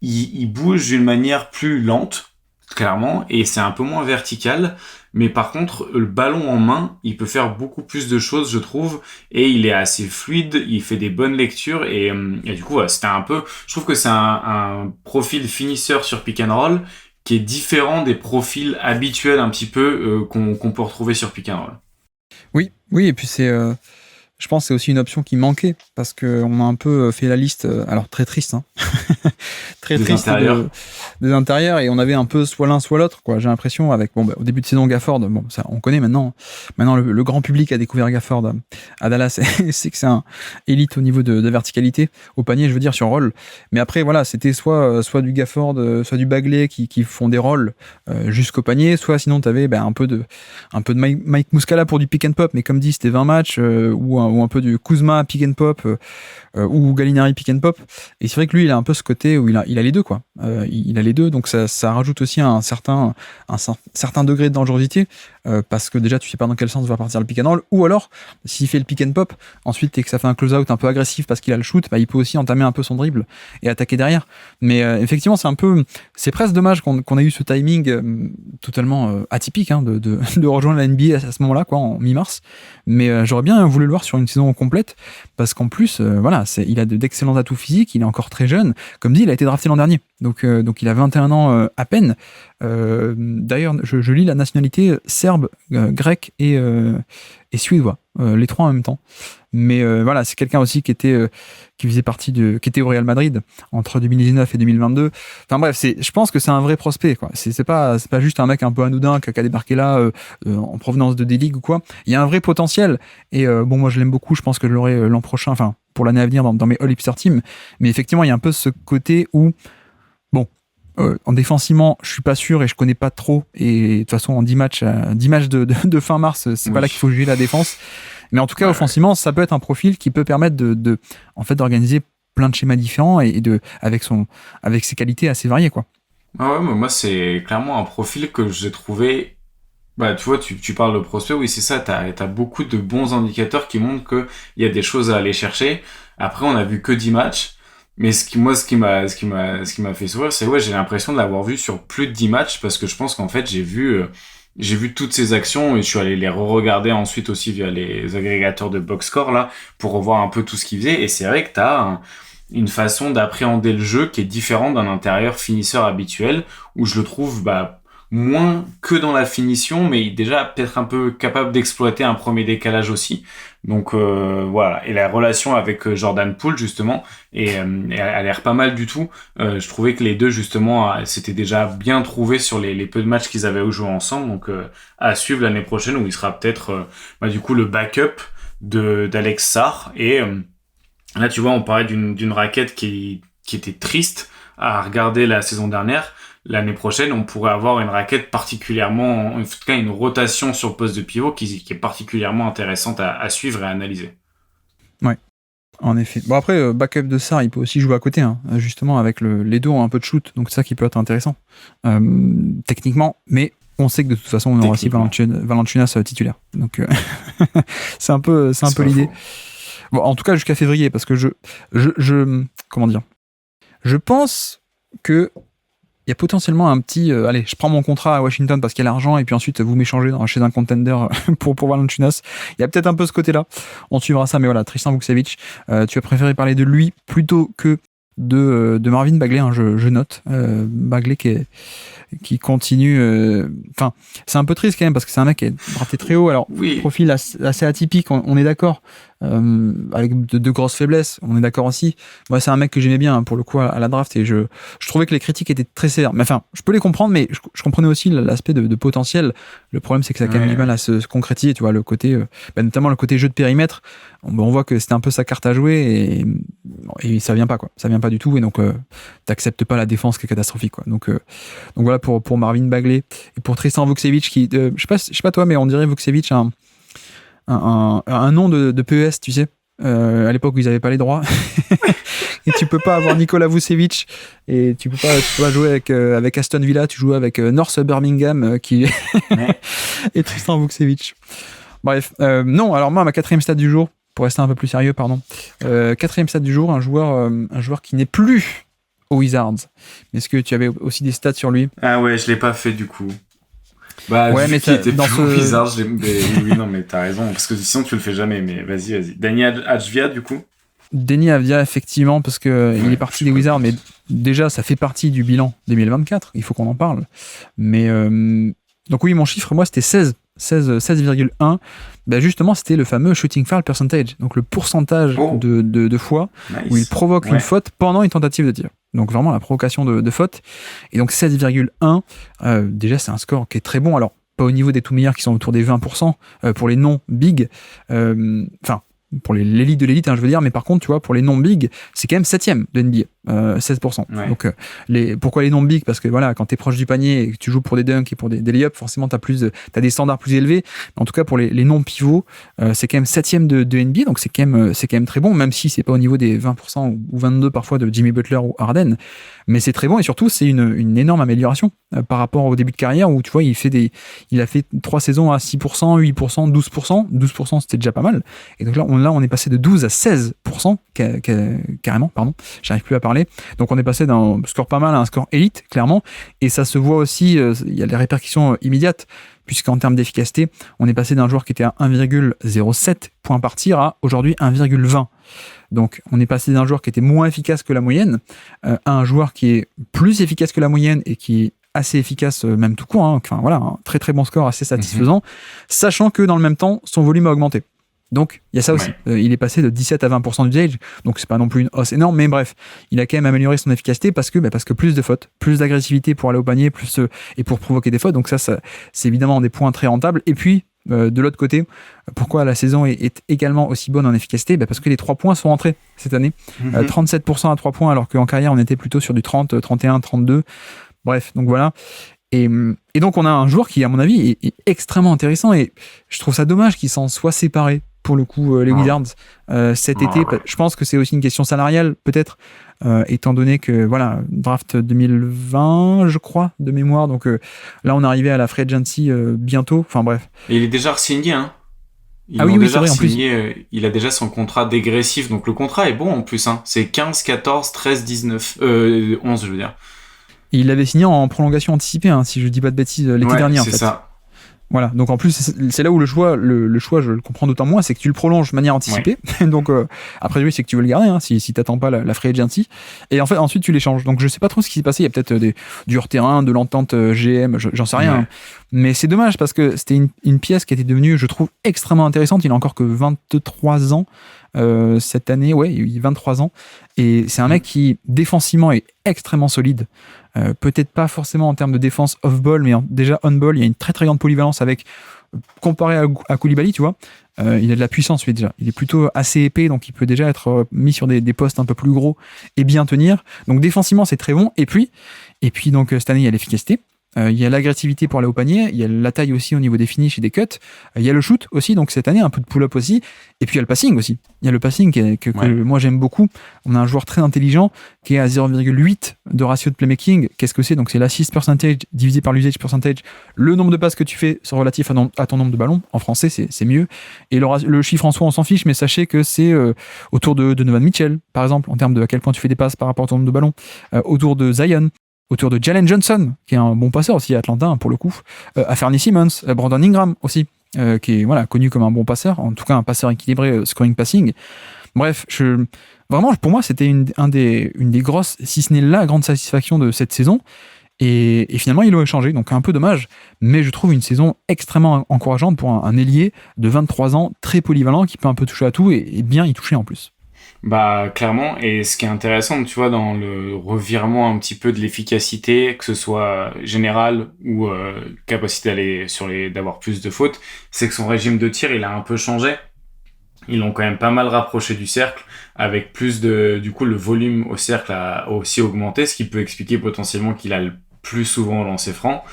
Il bouge d'une manière plus lente, clairement, et c'est un peu moins vertical. Mais par contre, le ballon en main, il peut faire beaucoup plus de choses, je trouve, et il est assez fluide, il fait des bonnes lectures, et du coup, voilà, c'était un peu... Je trouve que c'est un profil finisseur sur pick and roll qui est différent des profils habituels un petit peu qu'on peut retrouver sur pick and roll. Oui, et puis c'est... Je pense que c'est aussi une option qui manquait parce qu'on a un peu fait la liste, alors très triste, hein. Très triste des intérieurs, et on avait un peu soit l'un soit l'autre, quoi. J'ai l'impression avec au début de saison Gafford, ça on connaît maintenant le grand public a découvert Gafford à Dallas et c'est que c'est un élite au niveau de verticalité au panier, je veux dire, sur roll. Mais après voilà, c'était soit du Gafford, soit du Bagley qui font des rolls jusqu'au panier, soit sinon t'avais un peu de Mike Muscala pour du pick and pop, mais comme dit c'était 20 matchs ou un peu du Kuzma pick and pop ou Gallinari pick and pop. Et c'est vrai que lui il a un peu ce côté où il a les deux, quoi. Il a les deux, donc ça rajoute aussi un certain degré de dangerosité parce que déjà tu sais pas dans quel sens va partir le pick and roll, ou alors s'il fait le pick and pop ensuite et que ça fait un close out un peu agressif parce qu'il a le shoot, il peut aussi entamer un peu son dribble et attaquer derrière. Mais effectivement c'est presque dommage qu'on ait eu ce timing totalement atypique, hein, de rejoindre la NBA à ce moment-là, quoi, en mi-mars. Mais j'aurais bien voulu le voir sur une saison complète parce qu'en plus il a d'excellents atouts physiques, il est encore très jeune, comme dit il a été drafté l'an dernier, donc il a 21 ans à peine. D'ailleurs, je lis la nationalité serbe, grecque et suédois, les trois en même temps. Mais voilà, c'est quelqu'un aussi qui faisait partie qui était au Real Madrid entre 2019 et 2022. Enfin bref, je pense que c'est un vrai prospect, quoi. C'est pas juste un mec un peu anodin qui a débarqué là en provenance de D-League ou quoi. Il y a un vrai potentiel. Et bon, moi je l'aime beaucoup. Je pense que je l'aurai l'an prochain, enfin pour l'année à venir dans mes All Hipster Team. Mais effectivement, il y a un peu ce côté où bon. En défensivement, je suis pas sûr et je connais pas trop. Et de toute façon, en 10 matchs de fin mars, c'est pas là qu'il faut juger la défense. Mais en tout cas, offensivement, ça peut être un profil qui peut permettre en fait, d'organiser plein de schémas différents et avec ses qualités assez variées, quoi. Ah ouais, mais moi, c'est clairement un profil que j'ai trouvé. Bah, tu vois, tu parles de prospect, oui, c'est ça. T'as beaucoup de bons indicateurs qui montrent qu'il y a des choses à aller chercher. Après, on a vu que 10 matchs. Mais ce qui m'a fait sourire, c'est j'ai l'impression de l'avoir vu sur plus de 10 matchs parce que je pense qu'en fait, j'ai vu toutes ces actions et je suis allé les re-regarder ensuite aussi via les agrégateurs de box score là pour revoir un peu tout ce qu'il faisait. Et c'est vrai que t'as une façon d'appréhender le jeu qui est différente d'un intérieur finisseur habituel où je le trouve, moins que dans la finition, mais déjà peut-être un peu capable d'exploiter un premier décalage aussi. Donc voilà, et la relation avec Jordan Poole justement, elle a l'air pas mal du tout. Je trouvais que les deux justement s'étaient déjà bien trouvés sur les peu de matchs qu'ils avaient joué ensemble. Donc à suivre l'année prochaine où il sera peut-être du coup le backup d'Alex Sarr. Et là tu vois, on parlait d'une raquette qui était triste à regarder la saison dernière. L'année prochaine, on pourrait avoir une raquette particulièrement, en tout cas une rotation sur le poste de pivot qui est particulièrement intéressante à suivre et à analyser. Ouais, en effet. Bon après, backup de Sarr, il peut aussi jouer à côté, hein, justement avec les deux ont un peu de shoot, donc c'est ça qui peut être intéressant techniquement, mais on sait que de toute façon on aura aussi Valanciunas titulaire, donc c'est un peu l'idée. Bon, en tout cas jusqu'à février, parce que comment dire, je pense que il y a potentiellement un petit allez, je prends mon contrat à Washington parce qu'il y a l'argent et puis ensuite vous m'échangez chez un contender pour Valanciunas. Il y a peut-être un peu ce côté-là. On suivra ça, mais voilà, Tristan Vukcevic, tu as préféré parler de lui plutôt que de Marvin Bagley, hein, je note. Bagley qui continue. Enfin, c'est un peu triste quand même parce que c'est un mec qui est drafté très haut. Alors, profil assez atypique, on est d'accord. Avec de grosses faiblesses, on est d'accord aussi. Moi, c'est un mec que j'aimais bien pour le coup à la draft et je trouvais que les critiques étaient très sévères. Mais enfin, je peux les comprendre, mais je comprenais aussi l'aspect de potentiel. Le problème, c'est que ça a quand même du mal à se concrétiser. Tu vois, le côté, notamment le côté jeu de périmètre. On voit que c'était un peu sa carte à jouer et ça vient pas quoi. Ça vient pas du tout et donc t'acceptes pas la défense qui est catastrophique quoi. Donc voilà pour Marvin Bagley et pour Tristan Vukcevic qui, je sais pas toi, mais on dirait Vukcevic un nom de PES, tu sais, à l'époque où ils n'avaient pas les droits. Et tu peux pas avoir Nikola Vucevic et tu peux pas jouer avec Aston Villa, tu joues avec North Birmingham et Tristan Vukcevic. Bref, non, alors moi, ma quatrième stat du jour, pour rester un peu plus sérieux, pardon. Quatrième stat du jour, un joueur qui n'est plus aux Wizards. Est-ce que tu avais aussi des stats sur lui ? Ah ouais, je l'ai pas fait du coup. Ouais, mais était dans plus bizarre. Oui, non, mais t'as raison, parce que sinon tu le fais jamais. Mais vas-y. Deni Avdija, du coup. Deni Avdija, effectivement, parce que il est parti des Wizards, mais déjà ça fait partie du bilan 2024. Il faut qu'on en parle. Mais donc oui, mon chiffre, moi, c'était 16,1. Justement, c'était le fameux shooting foul percentage, donc le pourcentage de fois où il provoque une faute pendant une tentative de tir. Donc vraiment la provocation de faute. Et donc 16,1, déjà c'est un score qui est très bon. Alors pas au niveau des tout meilleurs qui sont autour des 20% pour les non-big. Enfin, pour l'élite de l'élite, hein, je veux dire, mais par contre, tu vois, pour les non-big, c'est quand même 7ème de NBA, 16%. Ouais. Donc, pourquoi les non-big ? Parce que voilà, quand t'es proche du panier et que tu joues pour des dunks et pour des lay-ups, forcément, t'as des standards plus élevés. Mais en tout cas, pour les non-pivots, c'est quand même 7ème de NBA, donc c'est quand même très bon, même si c'est pas au niveau des 20% ou 22% parfois de Jimmy Butler ou Harden. Mais c'est très bon et surtout, c'est une énorme amélioration par rapport au début de carrière où, tu vois, il a fait 3 saisons à 6%, 8%, 12%. 12%, c'était déjà pas mal. Et donc là, on est passé de 12 à 16%, carrément, pardon, j'arrive plus à parler. Donc on est passé d'un score pas mal à un score élite, clairement. Et ça se voit aussi, il y a les répercussions immédiates, puisqu'en termes d'efficacité, on est passé d'un joueur qui était à 1,07 points par tir à aujourd'hui 1,20. Donc on est passé d'un joueur qui était moins efficace que la moyenne à un joueur qui est plus efficace que la moyenne et qui assez efficace, même tout court, hein. Enfin voilà, un très très bon score, assez satisfaisant, sachant que dans le même temps, son volume a augmenté. Donc, il y a ça aussi. Il est passé de 17 à 20% d'usage, donc c'est pas non plus une hausse énorme, mais bref, il a quand même amélioré son efficacité parce que plus de fautes, plus d'agressivité pour aller au panier, et pour provoquer des fautes. Donc ça, c'est évidemment des points très rentables. Et puis, de l'autre côté, pourquoi la saison est également aussi bonne en efficacité ? Parce que les 3 points sont rentrés cette année. 37% à 3 points, alors qu'en carrière, on était plutôt sur du 30, 31, 32. Bref, donc voilà. Et donc, on a un joueur qui, à mon avis, est extrêmement intéressant. Et je trouve ça dommage qu'il s'en soit séparé, pour le coup, les Wizards, cet été. Je pense que c'est aussi une question salariale, peut-être, étant donné que, voilà, draft 2020, je crois, de mémoire. Donc là, on est arrivé à la free agency bientôt. Enfin, bref. Et il est déjà re-signé, hein. Oui, c'est vrai, en plus. Il a déjà son contrat dégressif, donc le contrat est bon en plus, hein. C'est 15, 14, 13, 19, 11, je veux dire. Et il l'avait signé en prolongation anticipée, hein, si je dis pas de bêtises, l'été dernier, en fait. C'est ça. Voilà, donc en plus, c'est là où le choix, je le comprends d'autant moins, c'est que tu le prolonges de manière anticipée. Donc, après, oui, c'est que tu veux le garder, hein, si t'attends pas la free agency. Et en fait, ensuite, tu l'échanges. Donc, je sais pas trop ce qui s'est passé. Il y a peut-être du hors-terrain, de l'entente GM, j'en sais rien. Hein. Mais c'est dommage parce que c'était une pièce qui était devenue, je trouve, extrêmement intéressante. Il a encore que 23 ans. Cette année, il a 23 ans. Et c'est un mec qui, défensivement, est extrêmement solide. Peut-être pas forcément en termes de défense off-ball, mais déjà on-ball, il y a une très très grande polyvalence avec, comparé à Koulibaly, tu vois, il a de la puissance lui déjà. Il est plutôt assez épais, donc il peut déjà être mis sur des postes un peu plus gros et bien tenir. Donc défensivement, c'est très bon. Et puis donc cette année, il y a l'efficacité. Il y a l'agressivité pour aller au panier, il y a la taille aussi au niveau des finishes et des cuts, il y a le shoot aussi, donc cette année un peu de pull-up aussi, et puis il y a le passing aussi. Il y a le passing que moi j'aime beaucoup. On a un joueur très intelligent qui est à 0,8 de ratio de playmaking. Qu'est-ce que c'est ? Donc c'est l'assist percentage divisé par l'usage percentage, le nombre de passes que tu fais relatif à ton nombre de ballons. En français, c'est mieux. Et le chiffre en soi, on s'en fiche, mais sachez que c'est autour de Donovan Mitchell, par exemple, en termes de à quel point tu fais des passes par rapport à ton nombre de ballons, autour de Zion, autour de Jalen Johnson, qui est un bon passeur aussi à Atlanta, hein, pour le coup, à Fernie Simmons, Brandon Ingram aussi, qui est connu comme un bon passeur, en tout cas un passeur équilibré, scoring passing. Bref, vraiment, pour moi, c'était une des grosses, si ce n'est la grande satisfaction de cette saison. Et finalement, ils l'ont échangé, donc un peu dommage, mais je trouve une saison extrêmement encourageante pour un ailier de 23 ans, très polyvalent, qui peut un peu toucher à tout et bien y toucher en plus. Bah clairement, et ce qui est intéressant, tu vois, dans le revirement un petit peu de l'efficacité, que ce soit général ou capacité d'avoir plus de fautes, c'est que son régime de tir, il a un peu changé. Ils l'ont quand même pas mal rapproché du cercle, avec plus du coup le volume au cercle a aussi augmenté, ce qui peut expliquer potentiellement qu'il a le plus souvent lancé franc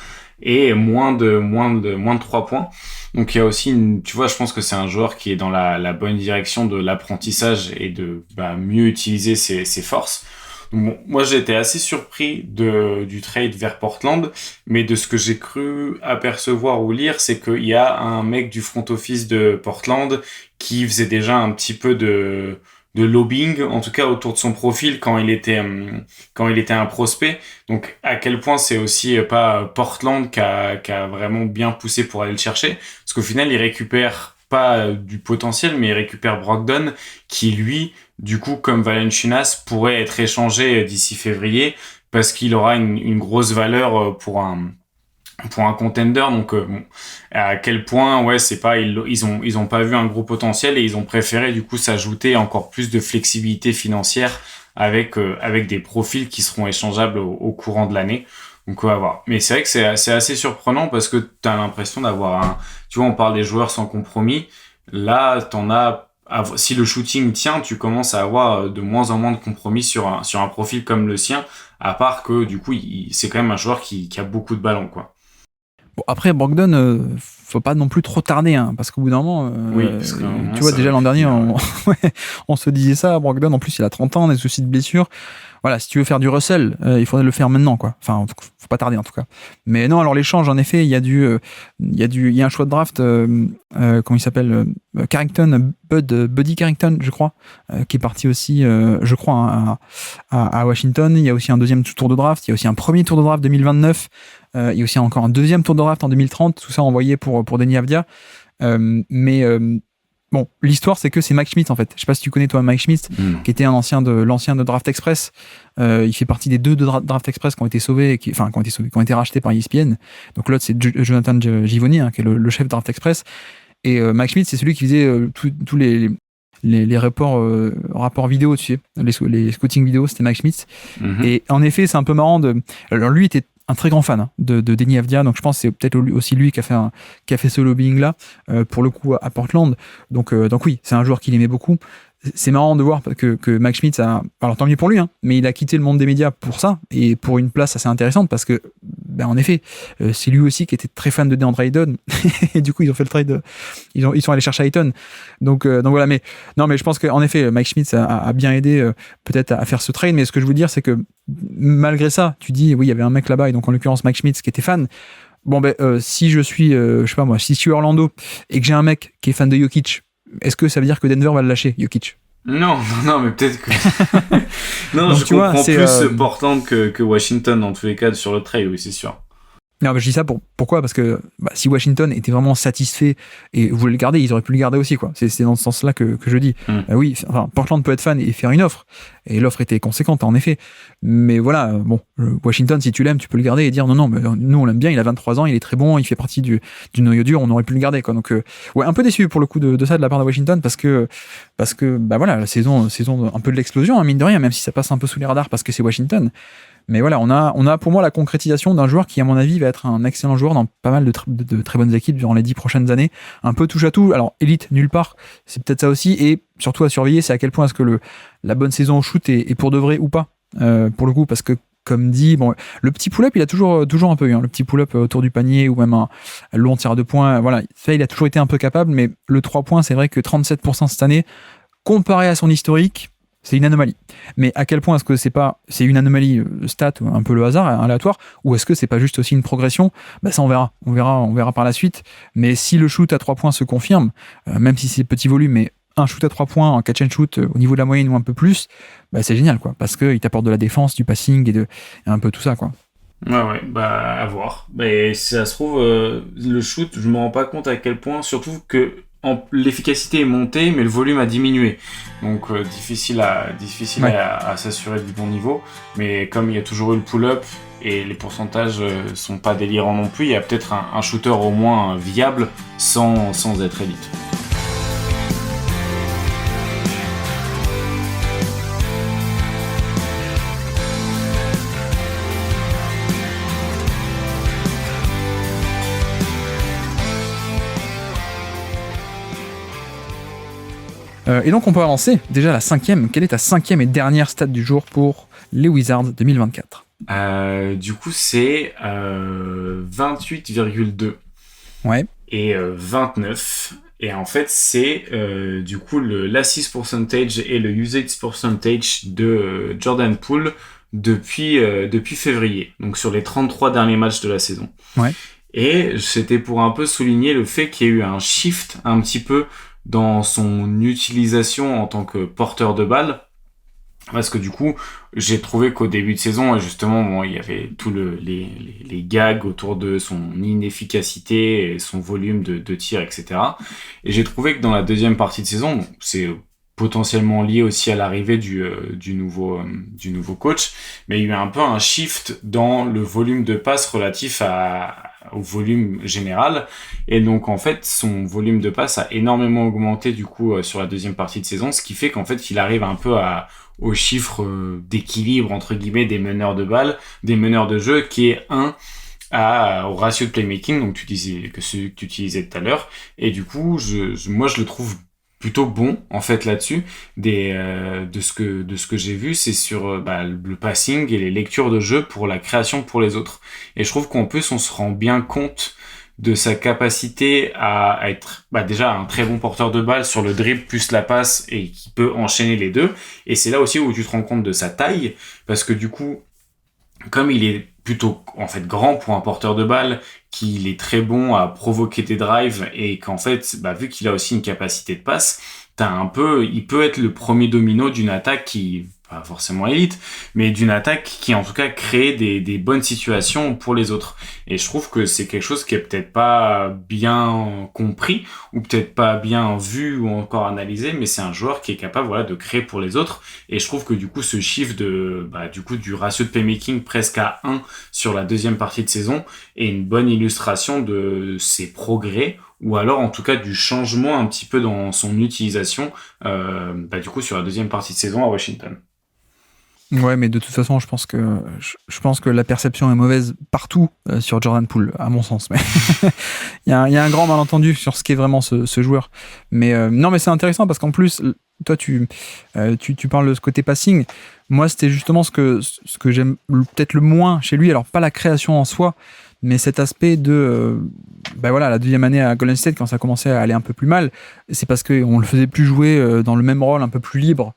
et moins de 3 points. Donc il y a aussi tu vois, je pense que c'est un joueur qui est dans la bonne direction de l'apprentissage et de mieux utiliser ses forces. Donc, bon, moi j'ai été assez surpris du trade vers Portland, mais de ce que j'ai cru apercevoir ou lire, c'est qu'il y a un mec du front office de Portland qui faisait déjà un petit peu de lobbying, en tout cas autour de son profil quand il était un prospect. Donc à quel point c'est aussi pas Portland qui a vraiment bien poussé pour aller le chercher, parce qu'au final il récupère pas du potentiel, mais il récupère Brogdon qui lui, du coup comme Valanciunas, pourrait être échangé d'ici février parce qu'il aura une grosse valeur pour un contender. Donc bon, à quel point c'est pas ils ont pas vu un gros potentiel et ils ont préféré du coup s'ajouter encore plus de flexibilité financière avec des profils qui seront échangeables au courant de l'année. Donc on va voir. Mais c'est vrai que c'est assez surprenant parce que t'as l'impression d'avoir tu vois, on parle des joueurs sans compromis. Là, si le shooting tient, tu commences à avoir de moins en moins de compromis sur un profil comme le sien, à part que du coup c'est quand même un joueur qui a beaucoup de ballons, quoi. Bon, après, Brogdon, faut pas non plus trop tarder, hein, parce qu'au bout d'un moment, tu vois, déjà l'an dernier, on se disait ça, Brogdon, en plus, il a 30 ans, des soucis de blessure. Voilà, si tu veux faire du Russell, il faudrait le faire maintenant, quoi. Enfin, faut pas tarder, en tout cas. Mais non, alors l'échange, en effet, il y a un choix de draft, comment il s'appelle, Buddy Carrington, je crois, qui est parti aussi, je crois, à Washington. Il y a aussi un deuxième tour de draft, il y a aussi un premier tour de draft 2029. Il y a aussi encore un deuxième tour de draft en 2030, tout ça envoyé pour Deni Avdia. Mais bon, l'histoire, c'est que c'est Mike Schmitz, en fait. Je sais pas si tu connais, toi, Mike Schmitz, qui était l'ancien de Draft Express. Il fait partie des deux de Draft Express qui ont été sauvés, qui ont été rachetés par ESPN. Donc l'autre, c'est Jonathan Givony, qui est le chef de Draft Express. Et Mike Schmitz, c'est celui qui faisait tous les rapports vidéo, tu sais, les scouting vidéo, c'était Mike Schmitz. Et en effet, c'est un peu marrant alors lui était un très grand fan de Deni Avdija, donc je pense que c'est peut-être aussi lui qui a fait ce lobbying là pour le coup à Portland. Donc oui, c'est un joueur qu'il aimait beaucoup. C'est marrant de voir que Mike Schmitz alors tant mieux pour lui, mais il a quitté le monde des médias pour ça et pour une place assez intéressante parce que en effet c'est lui aussi qui était très fan de DeAndre Ayton et du coup ils ont fait le trade, ils sont allés chercher Ayton, donc voilà. Mais je pense qu'en effet Mike Schmitz a bien aidé peut-être à faire ce trade. Mais ce que je veux dire, c'est que malgré ça, tu dis oui, il y avait un mec là-bas, et donc en l'occurrence Mike Schmitz qui était fan. Bon si je suis je sais pas moi, si je suis Orlando et que j'ai un mec qui est fan de Jokic, est-ce que ça veut dire que Denver va le lâcher, Jokic? Non, mais peut-être que... non, donc, je comprends plus Portland que Washington, dans tous les cas, sur le trade, oui, c'est sûr. Non, je dis ça pourquoi ? Parce que si Washington était vraiment satisfait et voulait le garder, ils auraient pu le garder aussi, quoi. C'est dans ce sens-là que je dis. Oui, Portland peut être fan et faire une offre, et l'offre était conséquente, en effet. Mais voilà, Washington, si tu l'aimes, tu peux le garder et dire non, mais nous on l'aime bien, il a 23 ans, il est très bon, il fait partie du noyau dur, on aurait pu le garder, quoi. Donc ouais, un peu déçu pour le coup de ça de la part de Washington, parce que voilà, la saison un peu de l'explosion, mine de rien, même si ça passe un peu sous les radars parce que c'est Washington. Mais voilà, on a pour moi la concrétisation d'un joueur qui, à mon avis, va être un excellent joueur dans pas mal de très bonnes équipes durant les 10 prochaines années. Un peu touche à tout. Alors, élite, nulle part, c'est peut-être ça aussi. Et surtout à surveiller, c'est à quel point est-ce que la bonne saison au shoot est pour de vrai ou pas. Pour le coup, parce que, comme dit, le petit pull-up, il a toujours un peu eu. Le petit pull-up autour du panier ou même un long tir à 2 points. Voilà, ça, il a toujours été un peu capable. Mais le 3 points, c'est vrai que 37% cette année, comparé à son historique, c'est une anomalie. Mais à quel point est-ce que c'est une anomalie stat, un peu le hasard, aléatoire, ou est-ce que c'est pas juste aussi une progression ? Ça, on verra par la suite. Mais si le shoot à 3 points se confirme, même si c'est petit volume, mais un shoot à 3 points en catch and shoot au niveau de la moyenne ou un peu plus, c'est génial, quoi, parce qu'il t'apporte de la défense, du passing et un peu tout ça, quoi. Ouais, à voir. Mais si ça se trouve, le shoot, je me rends pas compte à quel point, surtout que l'efficacité est montée, mais le volume a diminué. Donc difficile à s'assurer du bon niveau. Mais comme il y a toujours eu le pull-up et les pourcentages sont pas délirants non plus, il y a peut-être un shooter au moins viable sans être élite. Et donc on peut avancer déjà la 5e. Quelle est ta 5e et dernière stat du jour pour les Wizards 2024 ? Du coup c'est 28,2. Ouais. Et 29. Et en fait c'est du coup l'assist percentage et le usage percentage de Jordan Poole depuis février. Donc sur les 33 derniers matchs de la saison. Ouais. Et c'était pour un peu souligner le fait qu'il y a eu un shift un petit peu dans son utilisation en tant que porteur de balle, parce que du coup j'ai trouvé qu'au début de saison justement il y avait tous les gags autour de son inefficacité et son volume de tir, etc. Et j'ai trouvé que dans la deuxième partie de saison, c'est potentiellement lié aussi à l'arrivée du nouveau coach, mais il y a eu un peu un shift dans le volume de passes relatif au volume général, et donc en fait son volume de passes a énormément augmenté du coup sur la deuxième partie de saison, ce qui fait qu'en fait il arrive un peu au chiffre d'équilibre entre guillemets des meneurs de balles, des meneurs de jeu, qui est 1 au ratio de playmaking, donc celui que tu utilisais tout à l'heure, et du coup moi je le trouve plutôt bon en fait là-dessus. De ce que j'ai vu, c'est sur le passing et les lectures de jeu pour la création pour les autres. Et je trouve qu'en plus on se rend bien compte de sa capacité à être déjà un très bon porteur de balle sur le dribble plus la passe, et qui peut enchaîner les deux. Et c'est là aussi où tu te rends compte de sa taille, parce que du coup, comme il est plutôt en fait grand pour un porteur de balle, qu'il est très bon à provoquer des drives, et qu'en fait vu qu'il a aussi une capacité de passe, il peut être le premier domino d'une attaque qui, pas forcément élite, mais d'une attaque qui en tout cas crée des bonnes situations pour les autres. Et je trouve que c'est quelque chose qui est peut-être pas bien compris, ou peut-être pas bien vu ou encore analysé, mais c'est un joueur qui est capable, voilà, de créer pour les autres. Et je trouve que du coup, ce chiffre du ratio de playmaking presque à 1 sur la deuxième partie de saison est une bonne illustration de ses progrès, ou alors en tout cas du changement un petit peu dans son utilisation, du coup sur la deuxième partie de saison à Washington. Ouais, mais de toute façon, je pense que la perception est mauvaise partout sur Jordan Poole, à mon sens. Mais il y a un grand malentendu sur ce qu'est vraiment ce joueur. Mais non, mais c'est intéressant parce qu'en plus, toi, tu parles de ce côté passing. Moi, c'était justement ce que j'aime peut-être le moins chez lui. Alors, pas la création en soi, mais cet aspect de la deuxième année à Golden State, quand ça commençait à aller un peu plus mal, c'est parce qu'on le faisait plus jouer dans le même rôle, un peu plus libre,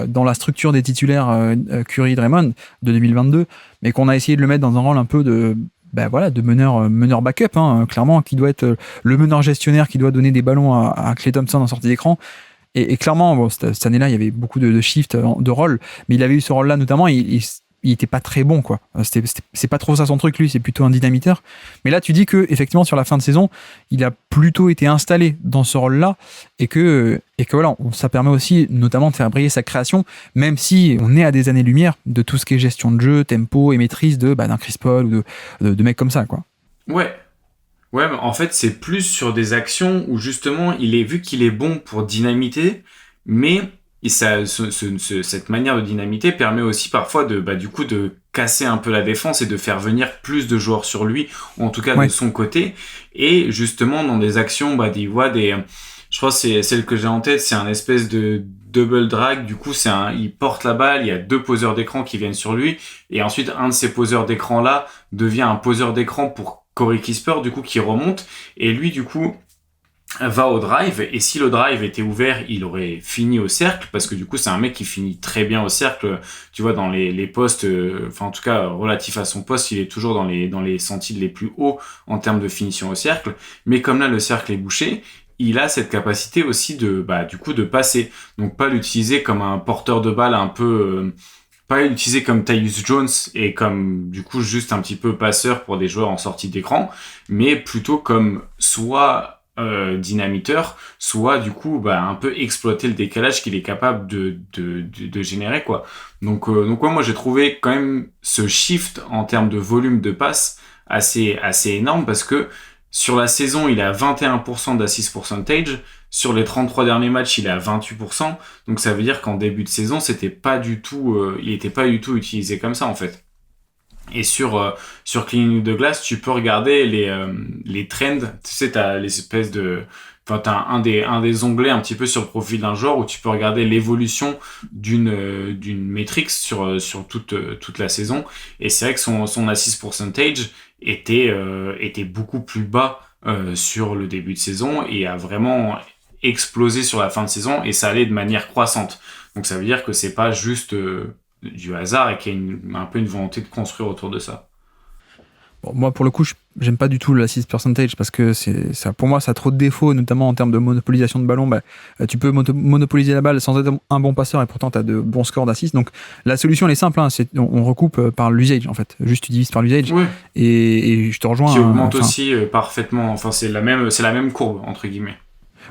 dans la structure des titulaires Curry-Draymond de 2022, mais qu'on a essayé de le mettre dans un rôle un peu de meneur backup, clairement, qui doit être le meneur gestionnaire, qui doit donner des ballons à Klay Thompson en sortie d'écran. Et clairement, cette année-là, il y avait beaucoup de shifts de rôle, mais il avait eu ce rôle-là notamment, il était pas très bon, quoi. C'est pas trop ça son truc, lui, c'est plutôt un dynamiteur. Mais là, tu dis que effectivement sur la fin de saison, il a plutôt été installé dans ce rôle-là et que voilà, ça permet aussi notamment de faire briller sa création, même si on est à des années-lumière de tout ce qui est gestion de jeu, tempo et maîtrise d'un Chris Paul ou de mecs comme ça, quoi. Ouais, mais en fait, c'est plus sur des actions où justement, vu qu'il est bon pour dynamiter, mais cette manière de dynamiter permet aussi parfois de casser un peu la défense et de faire venir plus de joueurs sur lui, ou en tout cas de son côté. Et justement, dans des actions, je crois que c'est celle que j'ai en tête, c'est un espèce de double drag. Du coup, il porte la balle, il y a 2 poseurs d'écran qui viennent sur lui, et ensuite un de ces poseurs d'écran là devient un poseur d'écran pour Corey Kispert, du coup, qui remonte, et lui, du coup, va au drive, et si le drive était ouvert, il aurait fini au cercle, parce que du coup, c'est un mec qui finit très bien au cercle, tu vois, dans les postes, en tout cas, relatif à son poste, il est toujours dans les centiles les plus hauts en termes de finition au cercle, mais comme là, le cercle est bouché, il a cette capacité aussi de passer. Donc, pas l'utiliser comme un porteur de balle un peu, pas l'utiliser comme Tyus Jones et comme, du coup, juste un petit peu passeur pour des joueurs en sortie d'écran, mais plutôt comme soit dynamiteur, soit du coup un peu exploiter le décalage qu'il est capable de générer, quoi. Donc moi j'ai trouvé quand même ce shift en termes de volume de passe assez énorme, parce que sur la saison il est à 21% d'assist percentage, sur les 33 derniers matchs il est à 28%, donc ça veut dire qu'en début de saison il était pas du tout utilisé comme ça en fait. Et sur Cleaning the Glass, tu peux regarder les trends. Tu sais, t'as l'espèce de, t'as un des onglets un petit peu sur le profil d'un joueur où tu peux regarder l'évolution d'une métrique sur toute la saison. Et c'est vrai que son assist percentage était beaucoup plus bas sur le début de saison et a vraiment explosé sur la fin de saison, et ça allait de manière croissante. Donc ça veut dire que c'est pas juste du hasard et qu'il y a un peu une volonté de construire autour de ça. Bon, moi, pour le coup, j'aime pas du tout l'assist percentage parce que ça, pour moi, ça a trop de défauts, notamment en termes de monopolisation de ballon. Tu peux monopoliser la balle sans être un bon passeur et pourtant tu as de bons scores d'assist. Donc la solution, elle est simple, on recoupe par l'usage en fait. Juste tu divises par l'usage. Oui. Et je te rejoins. Qui augmente aussi parfaitement. Enfin, c'est la même courbe entre guillemets.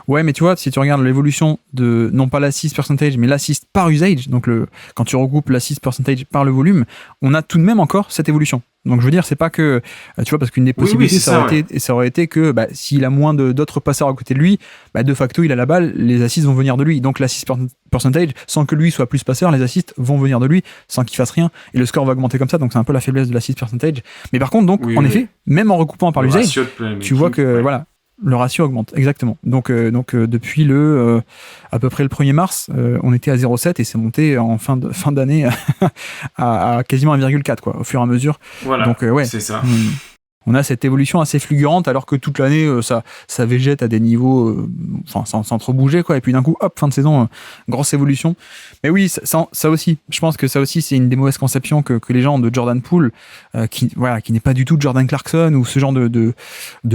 Ouais, mais tu vois, si tu regardes l'évolution de, non pas l'assist percentage, mais l'assist par usage, donc quand tu regroupes l'assist percentage par le volume, on a tout de même encore cette évolution. Donc je veux dire, c'est pas que, tu vois, parce qu'une des possibilités, ça aurait été que s'il a moins d'autres passeurs à côté de lui, de facto, il a la balle, les assists vont venir de lui. Donc l'assist percentage, sans que lui soit plus passeur, les assists vont venir de lui, sans qu'il fasse rien, et le score va augmenter comme ça, donc c'est un peu la faiblesse de l'assist percentage. Mais par contre, donc, effet, même en recoupant par l'usage, tu vois que, voilà, le ratio augmente, exactement. Donc depuis à peu près le 1er mars, on était à 0,7 et c'est monté en fin d'année à quasiment 1,4 quoi, au fur et à mesure. Voilà, donc, c'est ça. On a cette évolution assez fulgurante, alors que toute l'année, ça végète à des niveaux, sans trop bouger, quoi. Et puis d'un coup, hop, fin de saison, grosse évolution. Mais oui, ça aussi, je pense que ça aussi, c'est une des mauvaises conceptions que les gens ont de Jordan Poole, qui n'est pas du tout Jordan Clarkson ou ce genre de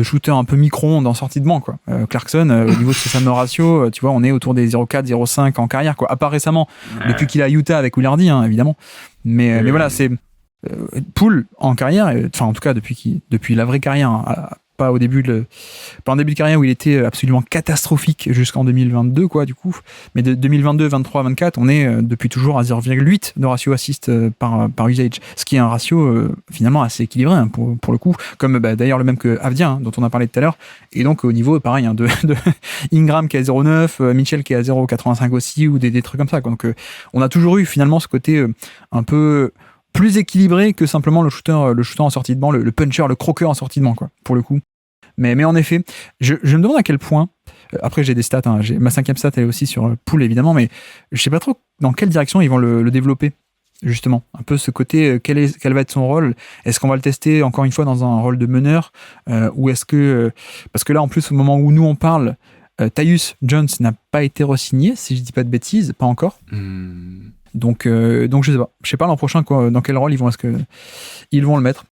shooter un peu micro-ondes en sortie de banc, quoi. Clarkson, au niveau de ses summer ratio, tu vois, on est autour des 0,4, 0,5 en carrière, quoi. À part récemment, depuis qu'il est à Utah avec Willardy, hein, évidemment. Mais voilà, c'est Poole en carrière, enfin en tout cas depuis la vraie carrière, hein, pas en début de carrière où il était absolument catastrophique jusqu'en 2022, quoi, du coup. Mais de 2022, 23, 24, on est depuis toujours à 0,8 de ratio assist par usage, ce qui est un ratio finalement assez équilibré, hein, pour le coup, comme d'ailleurs le même que Avdija, hein, dont on a parlé tout à l'heure. Et donc au niveau pareil, hein, de Ingram qui est à 0,9, Mitchell qui est à 0,85 aussi, ou des trucs comme ça, quoi. Donc on a toujours eu finalement ce côté un peu plus équilibré que simplement le shooter en sortie de banc, le puncher, le croqueur en sortie de banc, quoi, pour le coup. Mais en effet, je me demande à quel point, après j'ai des stats, hein, ma 5e stat elle est aussi sur Poole évidemment, mais je sais pas trop dans quelle direction ils vont le développer, justement. Un peu ce côté, quel va être son rôle? Est-ce qu'on va le tester encore une fois dans un rôle de meneur, ou est-ce que, parce que là en plus au moment où nous on parle, Tyus Jones n'a pas été re-signé, si je dis pas de bêtises, pas encore. Donc je sais pas l'an prochain, quoi, dans quel rôle ils vont le mettre.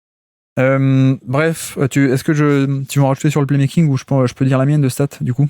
Bref, est-ce que tu veux rajouter sur le playmaking, ou je peux dire la mienne de stats du coup?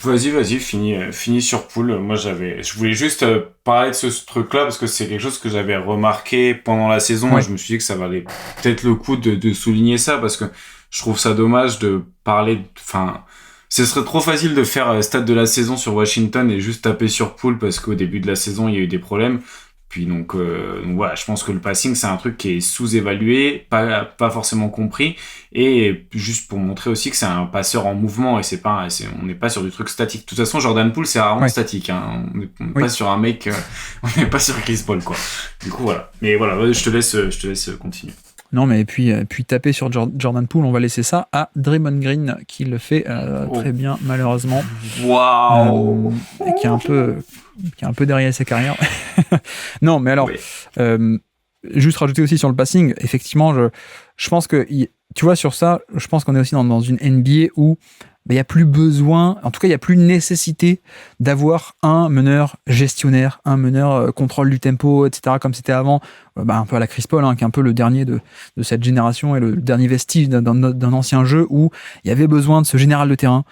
Vas-y, finis sur Poole. Moi, je voulais juste parler de ce truc-là parce que c'est quelque chose que j'avais remarqué pendant la saison. Ouais. Et je me suis dit que ça valait peut-être le coup de souligner ça parce que je trouve ça dommage de parler. Enfin, ce serait trop facile de faire stats de la saison sur Washington et juste taper sur Poole parce qu'au début de la saison, il y a eu des problèmes. Puis donc voilà, je pense que le passing c'est un truc qui est sous-évalué, pas forcément compris, et juste pour montrer aussi que c'est un passeur en mouvement et on n'est pas sur du truc statique. De toute façon, Jordan Poole c'est rarement statique, hein. On n'est pas sur un mec, on n'est pas sur Chris Paul, quoi. Du coup voilà. Mais voilà, je te laisse continuer. Non, mais puis taper sur Jordan Poole, on va laisser ça à Draymond Green qui le fait très bien, malheureusement. Waouh. Qui est un peu derrière sa carrière. Non, mais alors, oui. Juste rajouter aussi sur le passing, effectivement, je pense que, tu vois, sur ça, je pense qu'on est aussi dans une NBA où il n'y a plus besoin, en tout cas, il n'y a plus nécessité d'avoir un meneur gestionnaire, un meneur contrôle du tempo, etc., comme c'était avant, un peu à la Chris Paul, hein, qui est un peu le dernier de cette génération et le dernier vestige d'un ancien jeu où il y avait besoin de ce général de terrain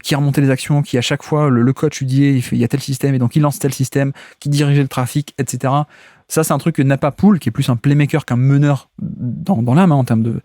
qui remontait les actions, qui à chaque fois, le coach lui disait il y a tel système, et donc il lance tel système, qui dirigeait le trafic, etc. Ça, c'est un truc que n'a pas Poole, qui est plus un playmaker qu'un meneur dans l'âme, hein, en termes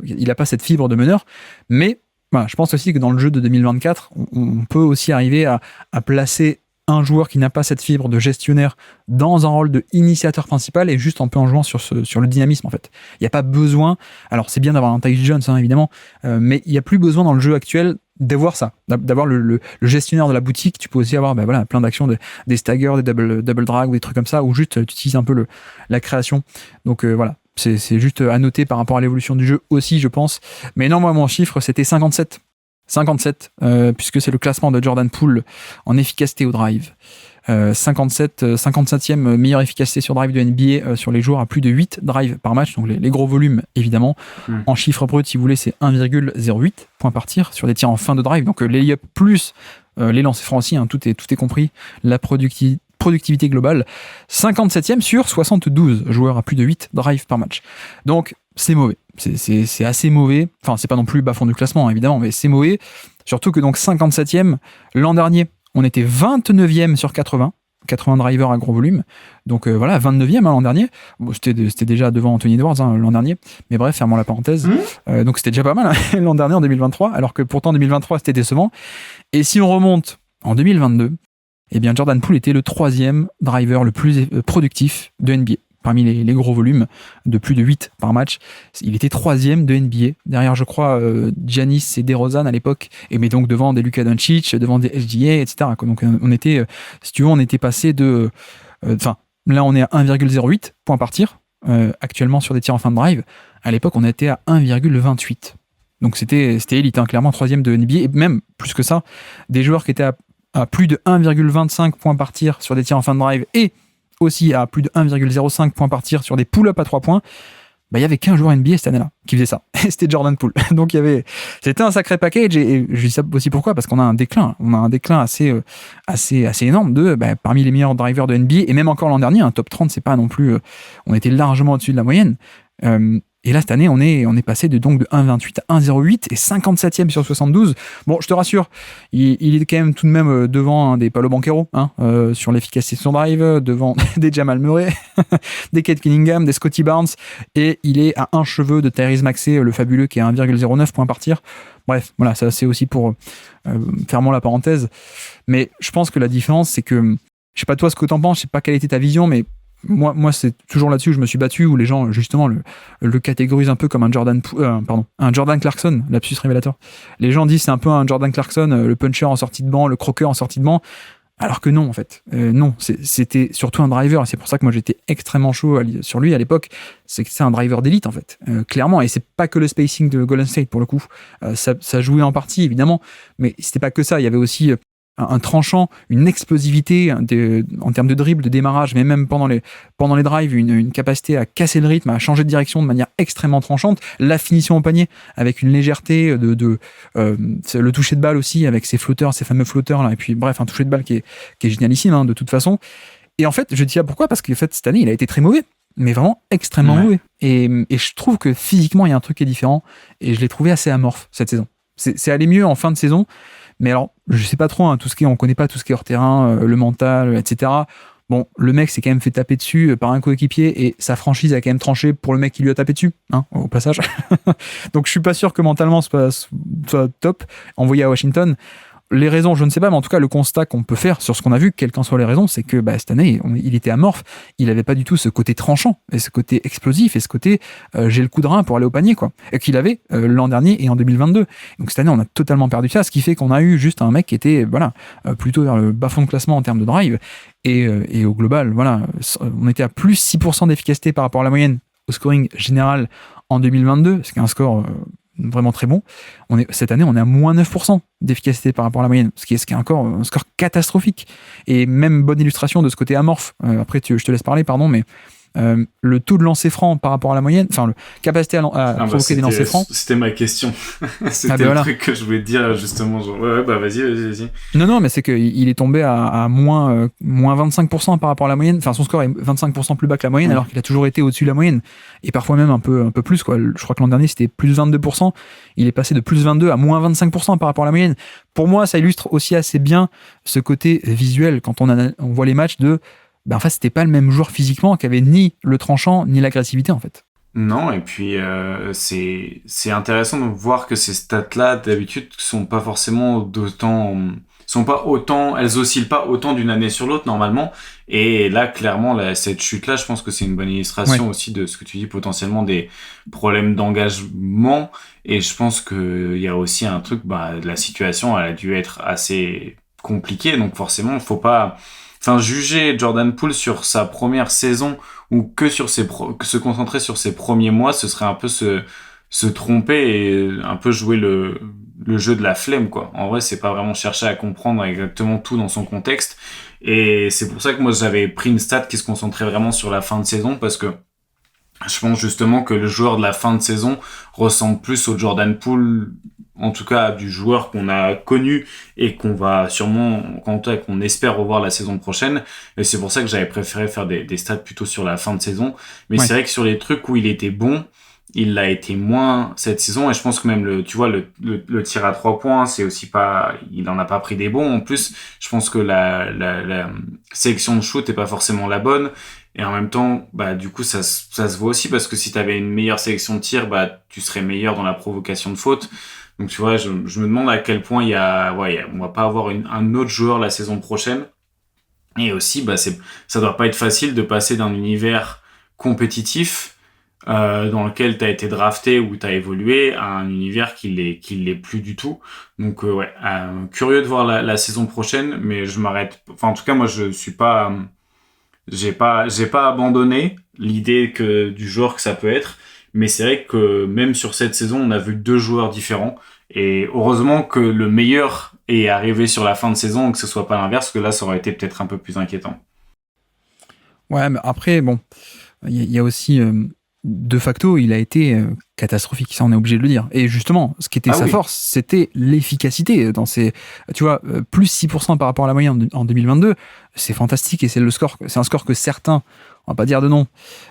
il n'a pas cette fibre de meneur, mais je pense aussi que dans le jeu de 2024, on peut aussi arriver à placer un joueur qui n'a pas cette fibre de gestionnaire dans un rôle de initiateur principal et juste un peu en jouant sur le dynamisme, en fait. Il n'y a pas besoin, alors c'est bien d'avoir un Tyus Jones, hein, évidemment, mais il n'y a plus besoin dans le jeu actuel d'avoir ça, d'avoir le gestionnaire de la boutique. Tu peux aussi avoir plein d'actions, des staggers, des double drag, ou des trucs comme ça, où juste tu utilises un peu la création. Donc voilà. C'est juste à noter par rapport à l'évolution du jeu aussi, je pense. Mais non, moi, mon chiffre, c'était 57. 57, puisque c'est le classement de Jordan Poole en efficacité au drive. 57e meilleure efficacité sur drive de NBA sur les joueurs à plus de 8 drives par match, donc les gros volumes, évidemment. En chiffre brut, si vous voulez, c'est 1,08 points par tir sur des tirs en fin de drive. Donc les lay-up plus les lancers francs aussi, hein, tout est compris. La productivité globale, 57e sur 72 joueurs à plus de 8 drives par match. Donc, c'est mauvais. C'est assez mauvais. Enfin, c'est pas non plus bas-fond du classement, évidemment, mais c'est mauvais. Surtout que donc 57e, l'an dernier, on était 29e sur 80 drivers à gros volume. Donc voilà, 29e l'an dernier. Bon, c'était déjà devant Anthony Edwards l'an dernier. Mais bref, fermons la parenthèse. Donc c'était déjà pas mal l'an dernier en 2023, alors que pourtant 2023 c'était décevant. Et si on remonte en 2022, eh bien Jordan Poole était le 3e driver le plus productif de NBA. Parmi les gros volumes de plus de 8 par match, il était 3e de NBA. Derrière, je crois, Giannis et DeRozan à l'époque, mais donc devant des Luka Doncic, devant des SGA, etc. Donc on était, si tu veux, on était passé de... là on est à 1,08 points par tir, actuellement sur des tirs en fin de drive. À l'époque, on était à 1,28. Donc c'était élite, hein, clairement 3e de NBA, et même plus que ça, des joueurs qui étaient à plus de 1,25 points par tir sur des tirs en fin de drive, et aussi à plus de 1,05 points par tir sur des pull-ups à 3 points, il y avait qu'un joueur NBA cette année-là qui faisait ça. Et c'était Jordan Poole. Donc c'était un sacré package et je dis ça aussi pourquoi, parce qu'on a un déclin. On a un déclin assez énorme parmi les meilleurs drivers de NBA, et même encore l'an dernier, un top 30, c'est pas non plus, on était largement au-dessus de la moyenne. Et là, cette année, on est passé de 1,28 à 1,08 et 57e sur 72. Bon, je te rassure, il est quand même tout de même devant des Paolo Banchero, sur l'efficacité de son drive, devant des Jamal Murray, des Cade Cunningham, des Scotty Barnes, et il est à un cheveu de Tyrese Maxey, le fabuleux, qui est à 1,09 points par tir. Bref, voilà, ça c'est aussi pour fermons la parenthèse. Mais je pense que la différence, c'est que, je sais pas toi ce que t'en penses, je sais pas quelle était ta vision, mais moi c'est toujours là-dessus où je me suis battu, où les gens justement le catégorisent un peu comme un Jordan Clarkson, lapsus révélateur. Les gens disent c'est un peu un Jordan Clarkson, le puncher en sortie de banc, le croqueur en sortie de banc, alors que non en fait. Non, c'était surtout un driver, et c'est pour ça que moi j'étais extrêmement chaud sur lui à l'époque. C'est que c'est un driver d'élite en fait, clairement, et c'est pas que le spacing de Golden State pour le coup. Ça jouait en partie évidemment, mais c'était pas que ça, il y avait aussi un tranchant, une explosivité en termes de dribble, de démarrage, mais même pendant les drives, une capacité à casser le rythme, à changer de direction de manière extrêmement tranchante, la finition au panier avec une légèreté le toucher de balle aussi avec ces fameux flotteurs là, et puis bref, un toucher de balle qui est génialissime de toute façon. Et en fait, je dis pourquoi, parce qu'en fait cette année il a été très mauvais, mais vraiment extrêmement mauvais, et je trouve que physiquement il y a un truc qui est différent, et je l'ai trouvé assez amorphe cette saison. C'est allé mieux en fin de saison. Mais alors, je sais pas trop, on connaît pas tout ce qui est hors terrain, le mental, etc. Bon, le mec s'est quand même fait taper dessus par un coéquipier, et sa franchise a quand même tranché pour le mec qui lui a tapé dessus, au passage. Donc je suis pas sûr que mentalement soit top, envoyé à Washington. Les raisons, je ne sais pas, mais en tout cas, le constat qu'on peut faire sur ce qu'on a vu, quelles qu'en soient les raisons, c'est que cette année, il était amorphe. Il n'avait pas du tout ce côté tranchant, et ce côté explosif, et ce côté j'ai le coup de rein pour aller au panier, quoi. Et qu'il avait l'an dernier et en 2022. Donc cette année, on a totalement perdu ça, ce qui fait qu'on a eu juste un mec qui était plutôt vers le bas-fond de classement en termes de drive. Et au global, on était à plus 6% d'efficacité par rapport à la moyenne au scoring général en 2022, ce qui est un score vraiment très bon. Cette année, on est à moins 9% d'efficacité par rapport à la moyenne, ce qui est encore un score catastrophique. Et même bonne illustration de ce côté amorphe. Après, je te laisse parler, pardon, mais le taux de lancer franc par rapport à la moyenne, enfin, la capacité à provoquer des lancers francs. C'était ma question. C'était le truc que je voulais te dire, justement. Vas-y. Non, mais c'est qu'il est tombé à moins 25% par rapport à la moyenne. Enfin, son score est 25% plus bas que la moyenne, alors qu'il a toujours été au-dessus de la moyenne. Et parfois même un peu plus, quoi. Je crois que l'an dernier, c'était plus 22%. Il est passé de plus 22 à moins 25% par rapport à la moyenne. Pour moi, ça illustre aussi assez bien ce côté visuel quand on voit les matchs en fait, c'était pas le même joueur physiquement, qui avait ni le tranchant ni l'agressivité en fait. Non, et puis c'est intéressant de voir que ces stats-là d'habitude sont pas forcément elles oscillent pas autant d'une année sur l'autre normalement. Et là, clairement, cette chute-là, je pense que c'est une bonne illustration aussi de ce que tu dis, potentiellement des problèmes d'engagement. Et je pense que il y a aussi un truc, la situation, elle a dû être assez compliquée, donc forcément, faut pas. Enfin, juger Jordan Poole sur sa première saison ou que se concentrer sur ses premiers mois, ce serait un peu se tromper et un peu jouer le jeu de la flemme, quoi. En vrai, c'est pas vraiment chercher à comprendre exactement tout dans son contexte. Et c'est pour ça que moi, j'avais pris une stat qui se concentrait vraiment sur la fin de saison, parce que je pense justement que le joueur de la fin de saison ressemble plus au Jordan Poole, en tout cas du joueur qu'on a connu et qu'on va sûrement, qu'on espère revoir la saison prochaine. Et c'est pour ça que j'avais préféré faire des stats plutôt sur la fin de saison. Mais c'est vrai que sur les trucs où il était bon, il l'a été moins cette saison. Et je pense que même le tir à 3 points, c'est aussi pas, il en a pas pris des bons. En plus, je pense que la sélection de shoot est pas forcément la bonne. Et en même temps, du coup, ça se voit aussi, parce que si t'avais une meilleure sélection de tir, tu serais meilleur dans la provocation de faute. Donc, tu vois, je me demande à quel point on va pas avoir un autre joueur la saison prochaine. Et aussi, ça doit pas être facile de passer d'un univers compétitif, dans lequel t'as été drafté ou t'as évolué, à un univers qui l'est plus du tout. Donc, curieux de voir la saison prochaine, mais je m'arrête. Enfin, en tout cas, moi, je suis pas, j'ai pas abandonné l'idée du joueur que ça peut être, mais c'est vrai que même sur cette saison, on a vu 2 joueurs différents, et heureusement que le meilleur est arrivé sur la fin de saison, et que ce soit pas l'inverse, parce que là, ça aurait été peut-être un peu plus inquiétant. Ouais, mais après, bon, il y a aussi de facto, il a été catastrophique, ça on est obligé de le dire. Et justement, ce qui était sa force, c'était l'efficacité dans ces, tu vois, plus 6% par rapport à la moyenne en 2022, c'est fantastique et c'est un score que certains, on va pas dire de nom,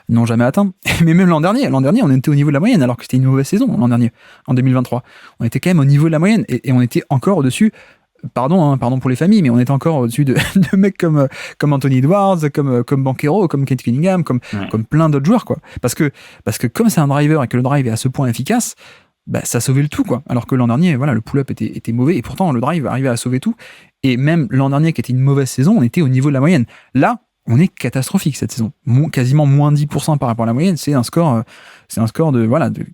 n'ont jamais atteint. Mais même l'an dernier, on était au niveau de la moyenne alors que c'était une mauvaise saison l'an dernier, en 2023. On était quand même au niveau de la moyenne et on était encore au-dessus. Pardon pour les familles, mais on est encore au-dessus de mecs comme Anthony Edwards, comme Banchero, comme Kate Cunningham, comme plein d'autres joueurs, quoi. Parce que comme c'est un driver et que le drive est à ce point efficace, bah, ça sauvait le tout, quoi. Alors que l'an dernier, voilà, le pull-up était mauvais et pourtant le drive arrivait à sauver tout. Et même l'an dernier, qui était une mauvaise saison, on était au niveau de la moyenne. Là, on est catastrophique cette saison. Quasiment moins 10% par rapport à la moyenne. C'est un score de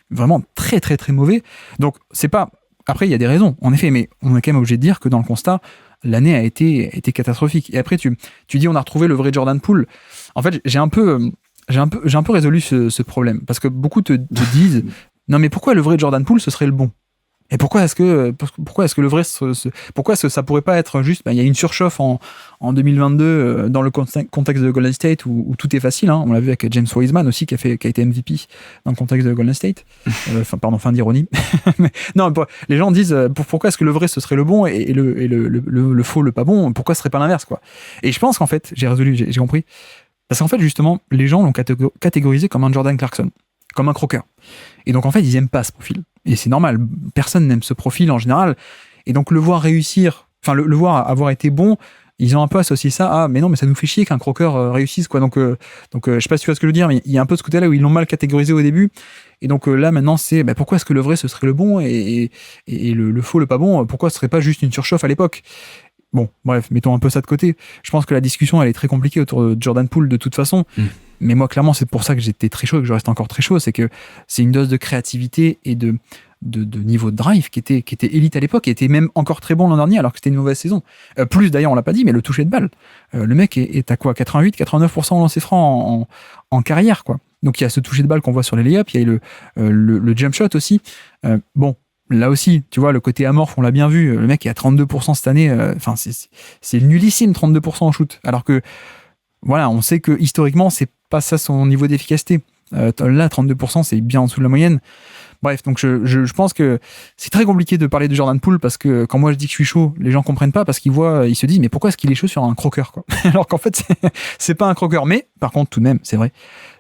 vraiment très, très, très mauvais. Donc, c'est pas. Après, il y a des raisons, en effet, mais on est quand même obligé de dire que dans le constat, l'année a été catastrophique. Et après, tu dis on a retrouvé le vrai Jordan Poole. En fait, j'ai un peu résolu ce problème. Parce que beaucoup te disent non, mais pourquoi le vrai Jordan Poole, ce serait le bon ? Et pourquoi est-ce que le vrai, pourquoi est-ce que ça pourrait pas être juste, il y a une surchauffe en 2022 dans le contexte de Golden State où tout est facile, hein. On l'a vu avec James Wiseman aussi qui a été MVP dans le contexte de Golden State. Fin d'ironie. Mais non, les gens disent pourquoi est-ce que le vrai ce serait le bon et le faux le pas bon, pourquoi ce serait pas l'inverse, quoi. Et je pense qu'en fait, j'ai compris. Parce qu'en fait, justement, les gens l'ont catégorisé comme un Jordan Clarkson, comme un croqueur. Et donc, en fait, ils aiment pas ce profil. Et c'est normal, personne n'aime ce profil en général. Et donc, le voir réussir, le voir avoir été bon, ils ont un peu associé ça à mais non, mais ça nous fait chier qu'un croqueur réussisse, quoi. Donc, je sais pas si tu vois ce que je veux dire, mais il y a un peu ce côté-là où ils l'ont mal catégorisé au début. Et donc là, maintenant, c'est pourquoi est-ce que le vrai ce serait le bon et le faux, le pas bon, pourquoi ce serait pas juste une surchauffe à l'époque ? Bon, bref, mettons un peu ça de côté. Je pense que la discussion, elle est très compliquée autour de Jordan Poole de toute façon. Mais moi, clairement, c'est pour ça que j'étais très chaud et que je reste encore très chaud. C'est que c'est une dose de créativité et de niveau de drive qui était élite à l'époque et était même encore très bon l'an dernier alors que c'était une mauvaise saison. Plus d'ailleurs, on l'a pas dit, mais le toucher de balle. Le mec est à quoi ? 88-89% au lancer franc en carrière, quoi. Donc il y a ce toucher de balle qu'on voit sur les lay-ups, il y a le jump shot aussi. Bon. Là aussi, tu vois, le côté amorphe, on l'a bien vu. Le mec est à 32% cette année. C'est nullissime, 32% en shoot. Alors que, voilà, on sait que historiquement, c'est pas ça son niveau d'efficacité. Là, 32%, c'est bien en dessous de la moyenne. Bref, donc je pense que c'est très compliqué de parler de Jordan Poole parce que quand moi je dis que je suis chaud, les gens comprennent pas parce qu'ils se disent mais pourquoi est-ce qu'il est chaud sur un croqueur, quoi. Alors qu'en fait c'est pas un croqueur, mais par contre tout de même c'est vrai,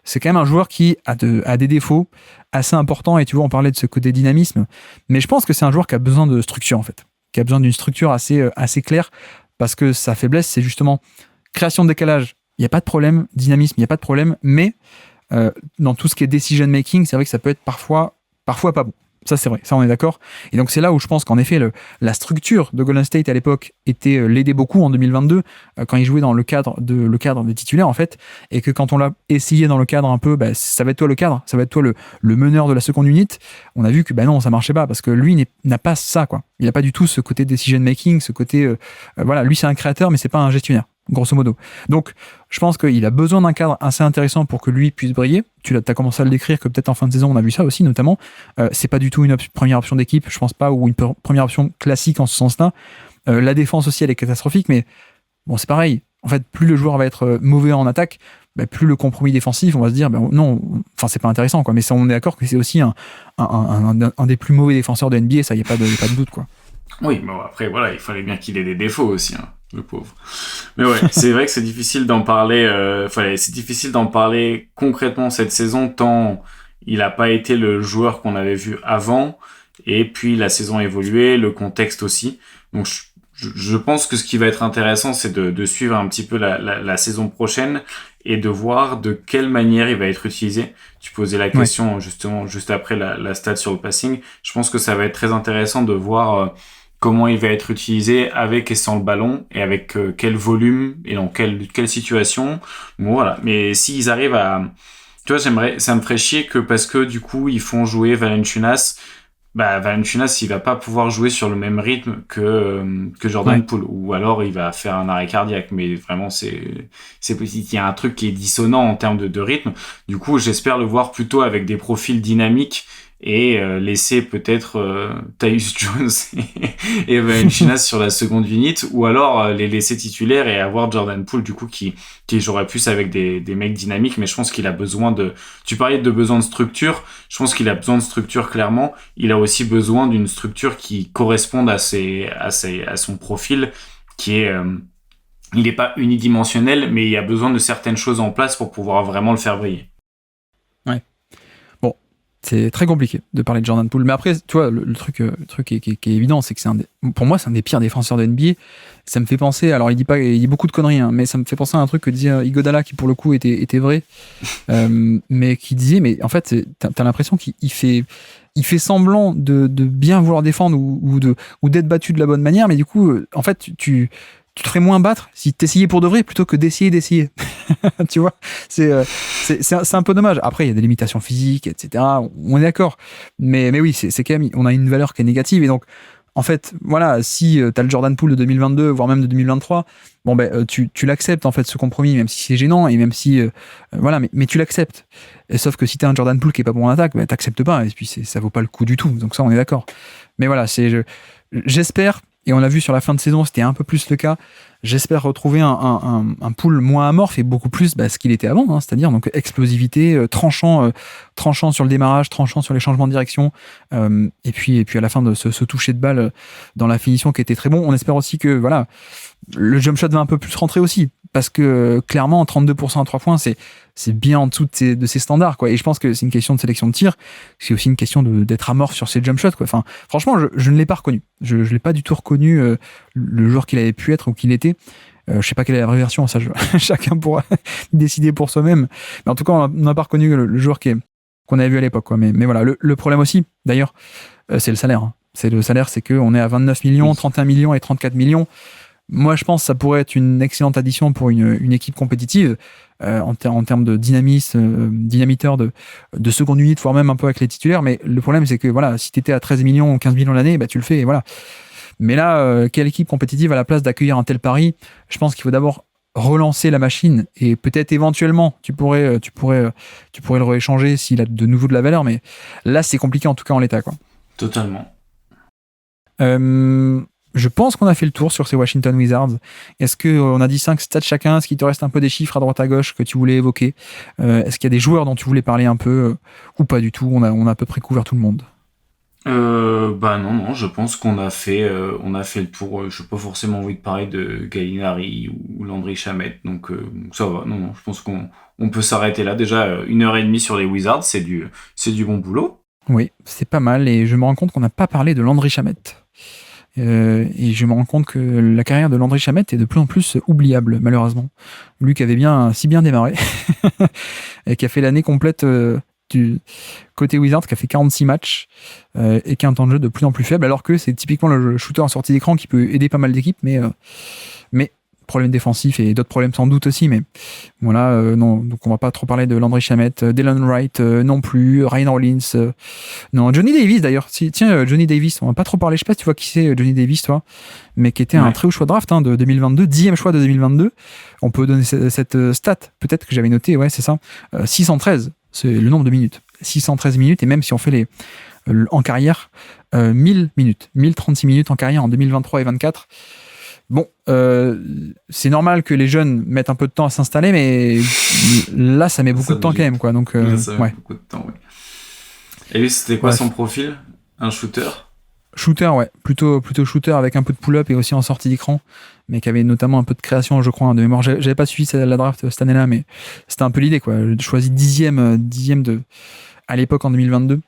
c'est quand même un joueur qui a des défauts assez importants et tu vois on parlait de ce côté dynamisme, mais je pense que c'est un joueur qui a besoin de structure en fait, qui a besoin d'une structure assez claire parce que sa faiblesse c'est justement création de décalage, il y a pas de problème, dynamisme il y a pas de problème, mais dans tout ce qui est decision making c'est vrai que ça peut être parfois pas bon. Ça, c'est vrai. Ça, on est d'accord. Et donc, c'est là où je pense qu'en effet, la structure de Golden State à l'époque l'aidait beaucoup en 2022, quand il jouait dans le cadre des titulaires, en fait. Et que quand on l'a essayé dans le cadre un peu, ça va être toi le cadre, ça va être toi le meneur de la seconde unit. On a vu que, non, ça marchait pas parce que lui n'a pas ça, quoi. Il n'a pas du tout ce côté decision making, ce côté, voilà, lui, c'est un créateur, mais c'est pas un gestionnaire, grosso modo. Donc, je pense qu'il a besoin d'un cadre assez intéressant pour que lui puisse briller. Tu as commencé à le décrire que peut-être en fin de saison, on a vu ça aussi, notamment. C'est pas du tout une première option d'équipe, je pense pas, ou une première option classique en ce sens-là. La défense aussi, elle est catastrophique, mais bon, c'est pareil. En fait, plus le joueur va être mauvais en attaque, plus le compromis défensif, on va se dire, non, enfin, c'est pas intéressant, quoi. Mais ça, on est d'accord que c'est aussi un des plus mauvais défenseurs de NBA, ça, y a pas de doute, quoi. Oui, bon, après, voilà, il fallait bien qu'il ait des défauts aussi, hein, le pauvre. Mais ouais, c'est vrai que c'est difficile d'en parler, c'est difficile d'en parler concrètement cette saison, tant il a pas été le joueur qu'on avait vu avant, et puis la saison a évolué, le contexte aussi. Donc, je pense que ce qui va être intéressant, c'est de suivre un petit peu la saison prochaine et de voir de quelle manière il va être utilisé. Tu posais la question justement juste après la stat sur le passing. Je pense que ça va être très intéressant de voir comment il va être utilisé avec et sans le ballon et avec quel volume et dans quelle situation. Bon, voilà. Mais s'ils arrivent à... Tu vois, ça me ferait chier que parce que du coup, ils font jouer Valanciunas, Valanciunas, il va pas pouvoir jouer sur le même rythme que Jordan Poole, ou alors il va faire un arrêt cardiaque, mais vraiment c'est petit. Il y a un truc qui est dissonant en termes de rythme. Du coup, j'espère le voir plutôt avec des profils dynamiques et laisser peut-être Tyus Jones et Valanciunas sur la seconde unit, ou alors les laisser titulaires et avoir Jordan Poole du coup qui jouerait plus avec des mecs dynamiques. Mais je pense qu'il a besoin de... Tu parlais de besoin de structure, je pense qu'il a besoin de structure clairement. Il a aussi besoin d'une structure qui corresponde à son profil, qui est... il n'est pas unidimensionnel, mais il y a besoin de certaines choses en place pour pouvoir vraiment le faire briller. Ouais. Bon, c'est très compliqué de parler de Jordan Poole. Mais après, tu vois, le truc qui est évident, c'est que pour moi, c'est un des pires défenseurs de NBA. Ça me fait penser, alors il dit beaucoup de conneries, hein, mais ça me fait penser à un truc que disait Iguodala, qui pour le coup était vrai, mais qui disait, mais en fait, t'as l'impression qu'il fait semblant de bien vouloir défendre ou d'être battu de la bonne manière, mais du coup, en fait, tu te ferais moins battre si t'essayais pour de vrai plutôt que d'essayer. Tu vois, c'est un peu dommage. Après, il y a des limitations physiques, etc. On est d'accord. Mais oui, c'est quand même, on a une valeur qui est négative. Et donc, en fait, voilà, si t'as le Jordan Poole de 2022, voire même de 2023, bon, tu l'acceptes, en fait, ce compromis, même si c'est gênant et même si, voilà, mais tu l'acceptes. Et sauf que si t'as un Jordan Poole qui est pas bon en attaque, t'acceptes pas. Et puis, ça vaut pas le coup du tout. Donc ça, on est d'accord. Mais voilà, j'espère. Et on l'a vu sur la fin de saison, c'était un peu plus le cas. J'espère retrouver un Poole moins amorphe et beaucoup plus ce qu'il était avant, hein, c'est-à-dire donc explosivité, tranchant sur le démarrage, tranchant sur les changements de direction, et puis à la fin de ce toucher de balle dans la finition qui était très bon. On espère aussi que voilà, le jump shot va un peu plus rentrer aussi, parce que clairement 32% à 3 points, c'est bien en dessous de ses standards, quoi. Et je pense que c'est une question de sélection de tir, c'est aussi une question d'être amorphe sur ses jump shots, quoi. Enfin, franchement, je ne l'ai pas reconnu. Je l'ai pas du tout reconnu le joueur qu'il avait pu être ou qu'il était. Je sais pas quelle est la vraie version, ça, chacun pourra décider pour soi-même. Mais en tout cas, on n'a pas reconnu le joueur qu'on avait vu à l'époque, quoi. Mais voilà, le problème aussi, d'ailleurs, c'est le salaire. Hein. C'est le salaire, c'est qu'on est à 29 millions, 31 millions et 34 millions. Moi, je pense que ça pourrait être une excellente addition pour une équipe compétitive en termes de dynamiteur de seconde unité, voire même un peu avec les titulaires. Mais le problème, c'est que voilà, si tu étais à 13 millions ou 15 millions l'année, tu le fais et voilà. Mais là, quelle équipe compétitive à la place d'accueillir un tel pari ? Je pense qu'il faut d'abord relancer la machine et peut-être éventuellement tu pourrais le rééchanger s'il a de nouveau de la valeur. Mais là, c'est compliqué en tout cas en l'état, quoi. Totalement. Je pense qu'on a fait le tour sur ces Washington Wizards. Est-ce qu'on a dit 5 stats chacun ? Est-ce qu'il te reste un peu des chiffres à droite à gauche que tu voulais évoquer ? Est-ce qu'il y a des joueurs dont tu voulais parler un peu ou pas du tout ? On a à peu près couvert tout le monde. Non, je pense qu'on a fait le tour. Je n'ai pas forcément envie de parler de Gallinari ou Landry Shamet, donc ça va. Non, je pense qu'on peut s'arrêter là. Déjà 1h30 sur les Wizards, c'est du bon boulot. Oui, c'est pas mal, et je me rends compte qu'on n'a pas parlé de Landry Shamet. Et je me rends compte que la carrière de Landry Shamet est de plus en plus oubliable, malheureusement. Lui qui avait si bien démarré et qui a fait l'année complète du côté Wizards, qui a fait 46 matchs et qui a un temps de jeu de plus en plus faible, alors que c'est typiquement le shooter en sortie d'écran qui peut aider pas mal d'équipes, mais problèmes défensifs et d'autres problèmes sans doute aussi, mais voilà, non, donc on va pas trop parler de Landry Shamet, Delon Wright non plus, Ryan Rollins, non, Johnny Davis d'ailleurs, Johnny Davis, on va pas trop parler, je sais pas si tu vois qui c'est Johnny Davis, toi, mais qui était un très haut choix de draft de 2022, 10e choix de 2022, on peut donner cette stat, peut-être que j'avais noté, ouais c'est ça, 613, c'est le nombre de minutes, 613 minutes, et même si on fait en carrière, 1000 minutes, 1036 minutes en carrière en 2023 et 2024. Bon, c'est normal que les jeunes mettent un peu de temps à s'installer, mais là, ça met beaucoup de temps quand même, quoi. Donc, ça met beaucoup de temps, ouais. Et lui, c'était quoi son profil ? Un shooter ? Shooter, ouais. Plutôt shooter avec un peu de pull-up et aussi en sortie d'écran, mais qui avait notamment un peu de création, je crois, de mémoire. J'avais pas suivi la draft cette année-là, mais c'était un peu l'idée, quoi. J'ai choisi 10e à l'époque en 2022.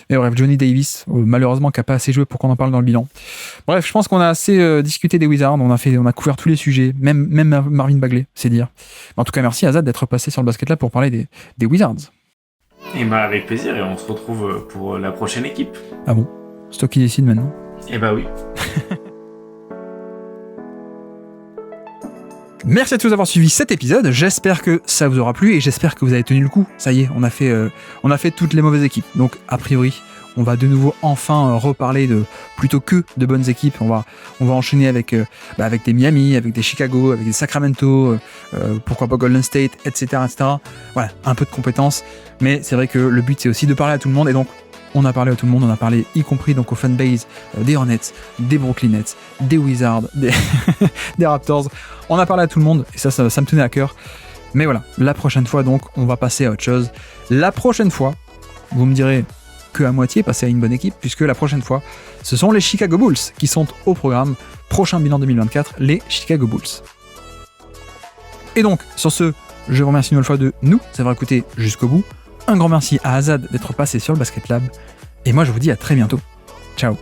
Et bref, Johnny Davis, malheureusement, qui n'a pas assez joué pour qu'on en parle dans le bilan. Bref, je pense qu'on a assez discuté des Wizards. On a couvert tous les sujets, même Marvin Bagley, c'est dire. En tout cas, merci Azad d'être passé sur le basket là pour parler des Wizards. Et avec plaisir, et on se retrouve pour la prochaine équipe. Ah bon ? C'est toi qui décide maintenant ? Oui. Merci à tous d'avoir suivi cet épisode, j'espère que ça vous aura plu et j'espère que vous avez tenu le coup. Ça y est, on a fait toutes les mauvaises équipes. Donc a priori, on va de nouveau enfin reparler plutôt que de bonnes équipes. On va enchaîner avec des Miami, avec des Chicago, avec des Sacramento, pourquoi pas Golden State, etc. Voilà, un peu de compétences. Mais c'est vrai que le but c'est aussi de parler à tout le monde et donc On a parlé à tout le monde, on a parlé y compris donc aux fanbase des Hornets, des Brooklyn Nets, des Wizards, des Raptors. On a parlé à tout le monde et ça me tenait à cœur. Mais voilà, la prochaine fois donc, on va passer à autre chose. La prochaine fois, vous me direz que à moitié passer à une bonne équipe, puisque la prochaine fois, ce sont les Chicago Bulls qui sont au programme. Prochain bilan 2024, les Chicago Bulls. Et donc, sur ce, je vous remercie une nouvelle fois de nous avoir écouté jusqu'au bout. Un grand merci à Azad d'être passé sur le Basket Lab. Et moi, je vous dis à très bientôt. Ciao.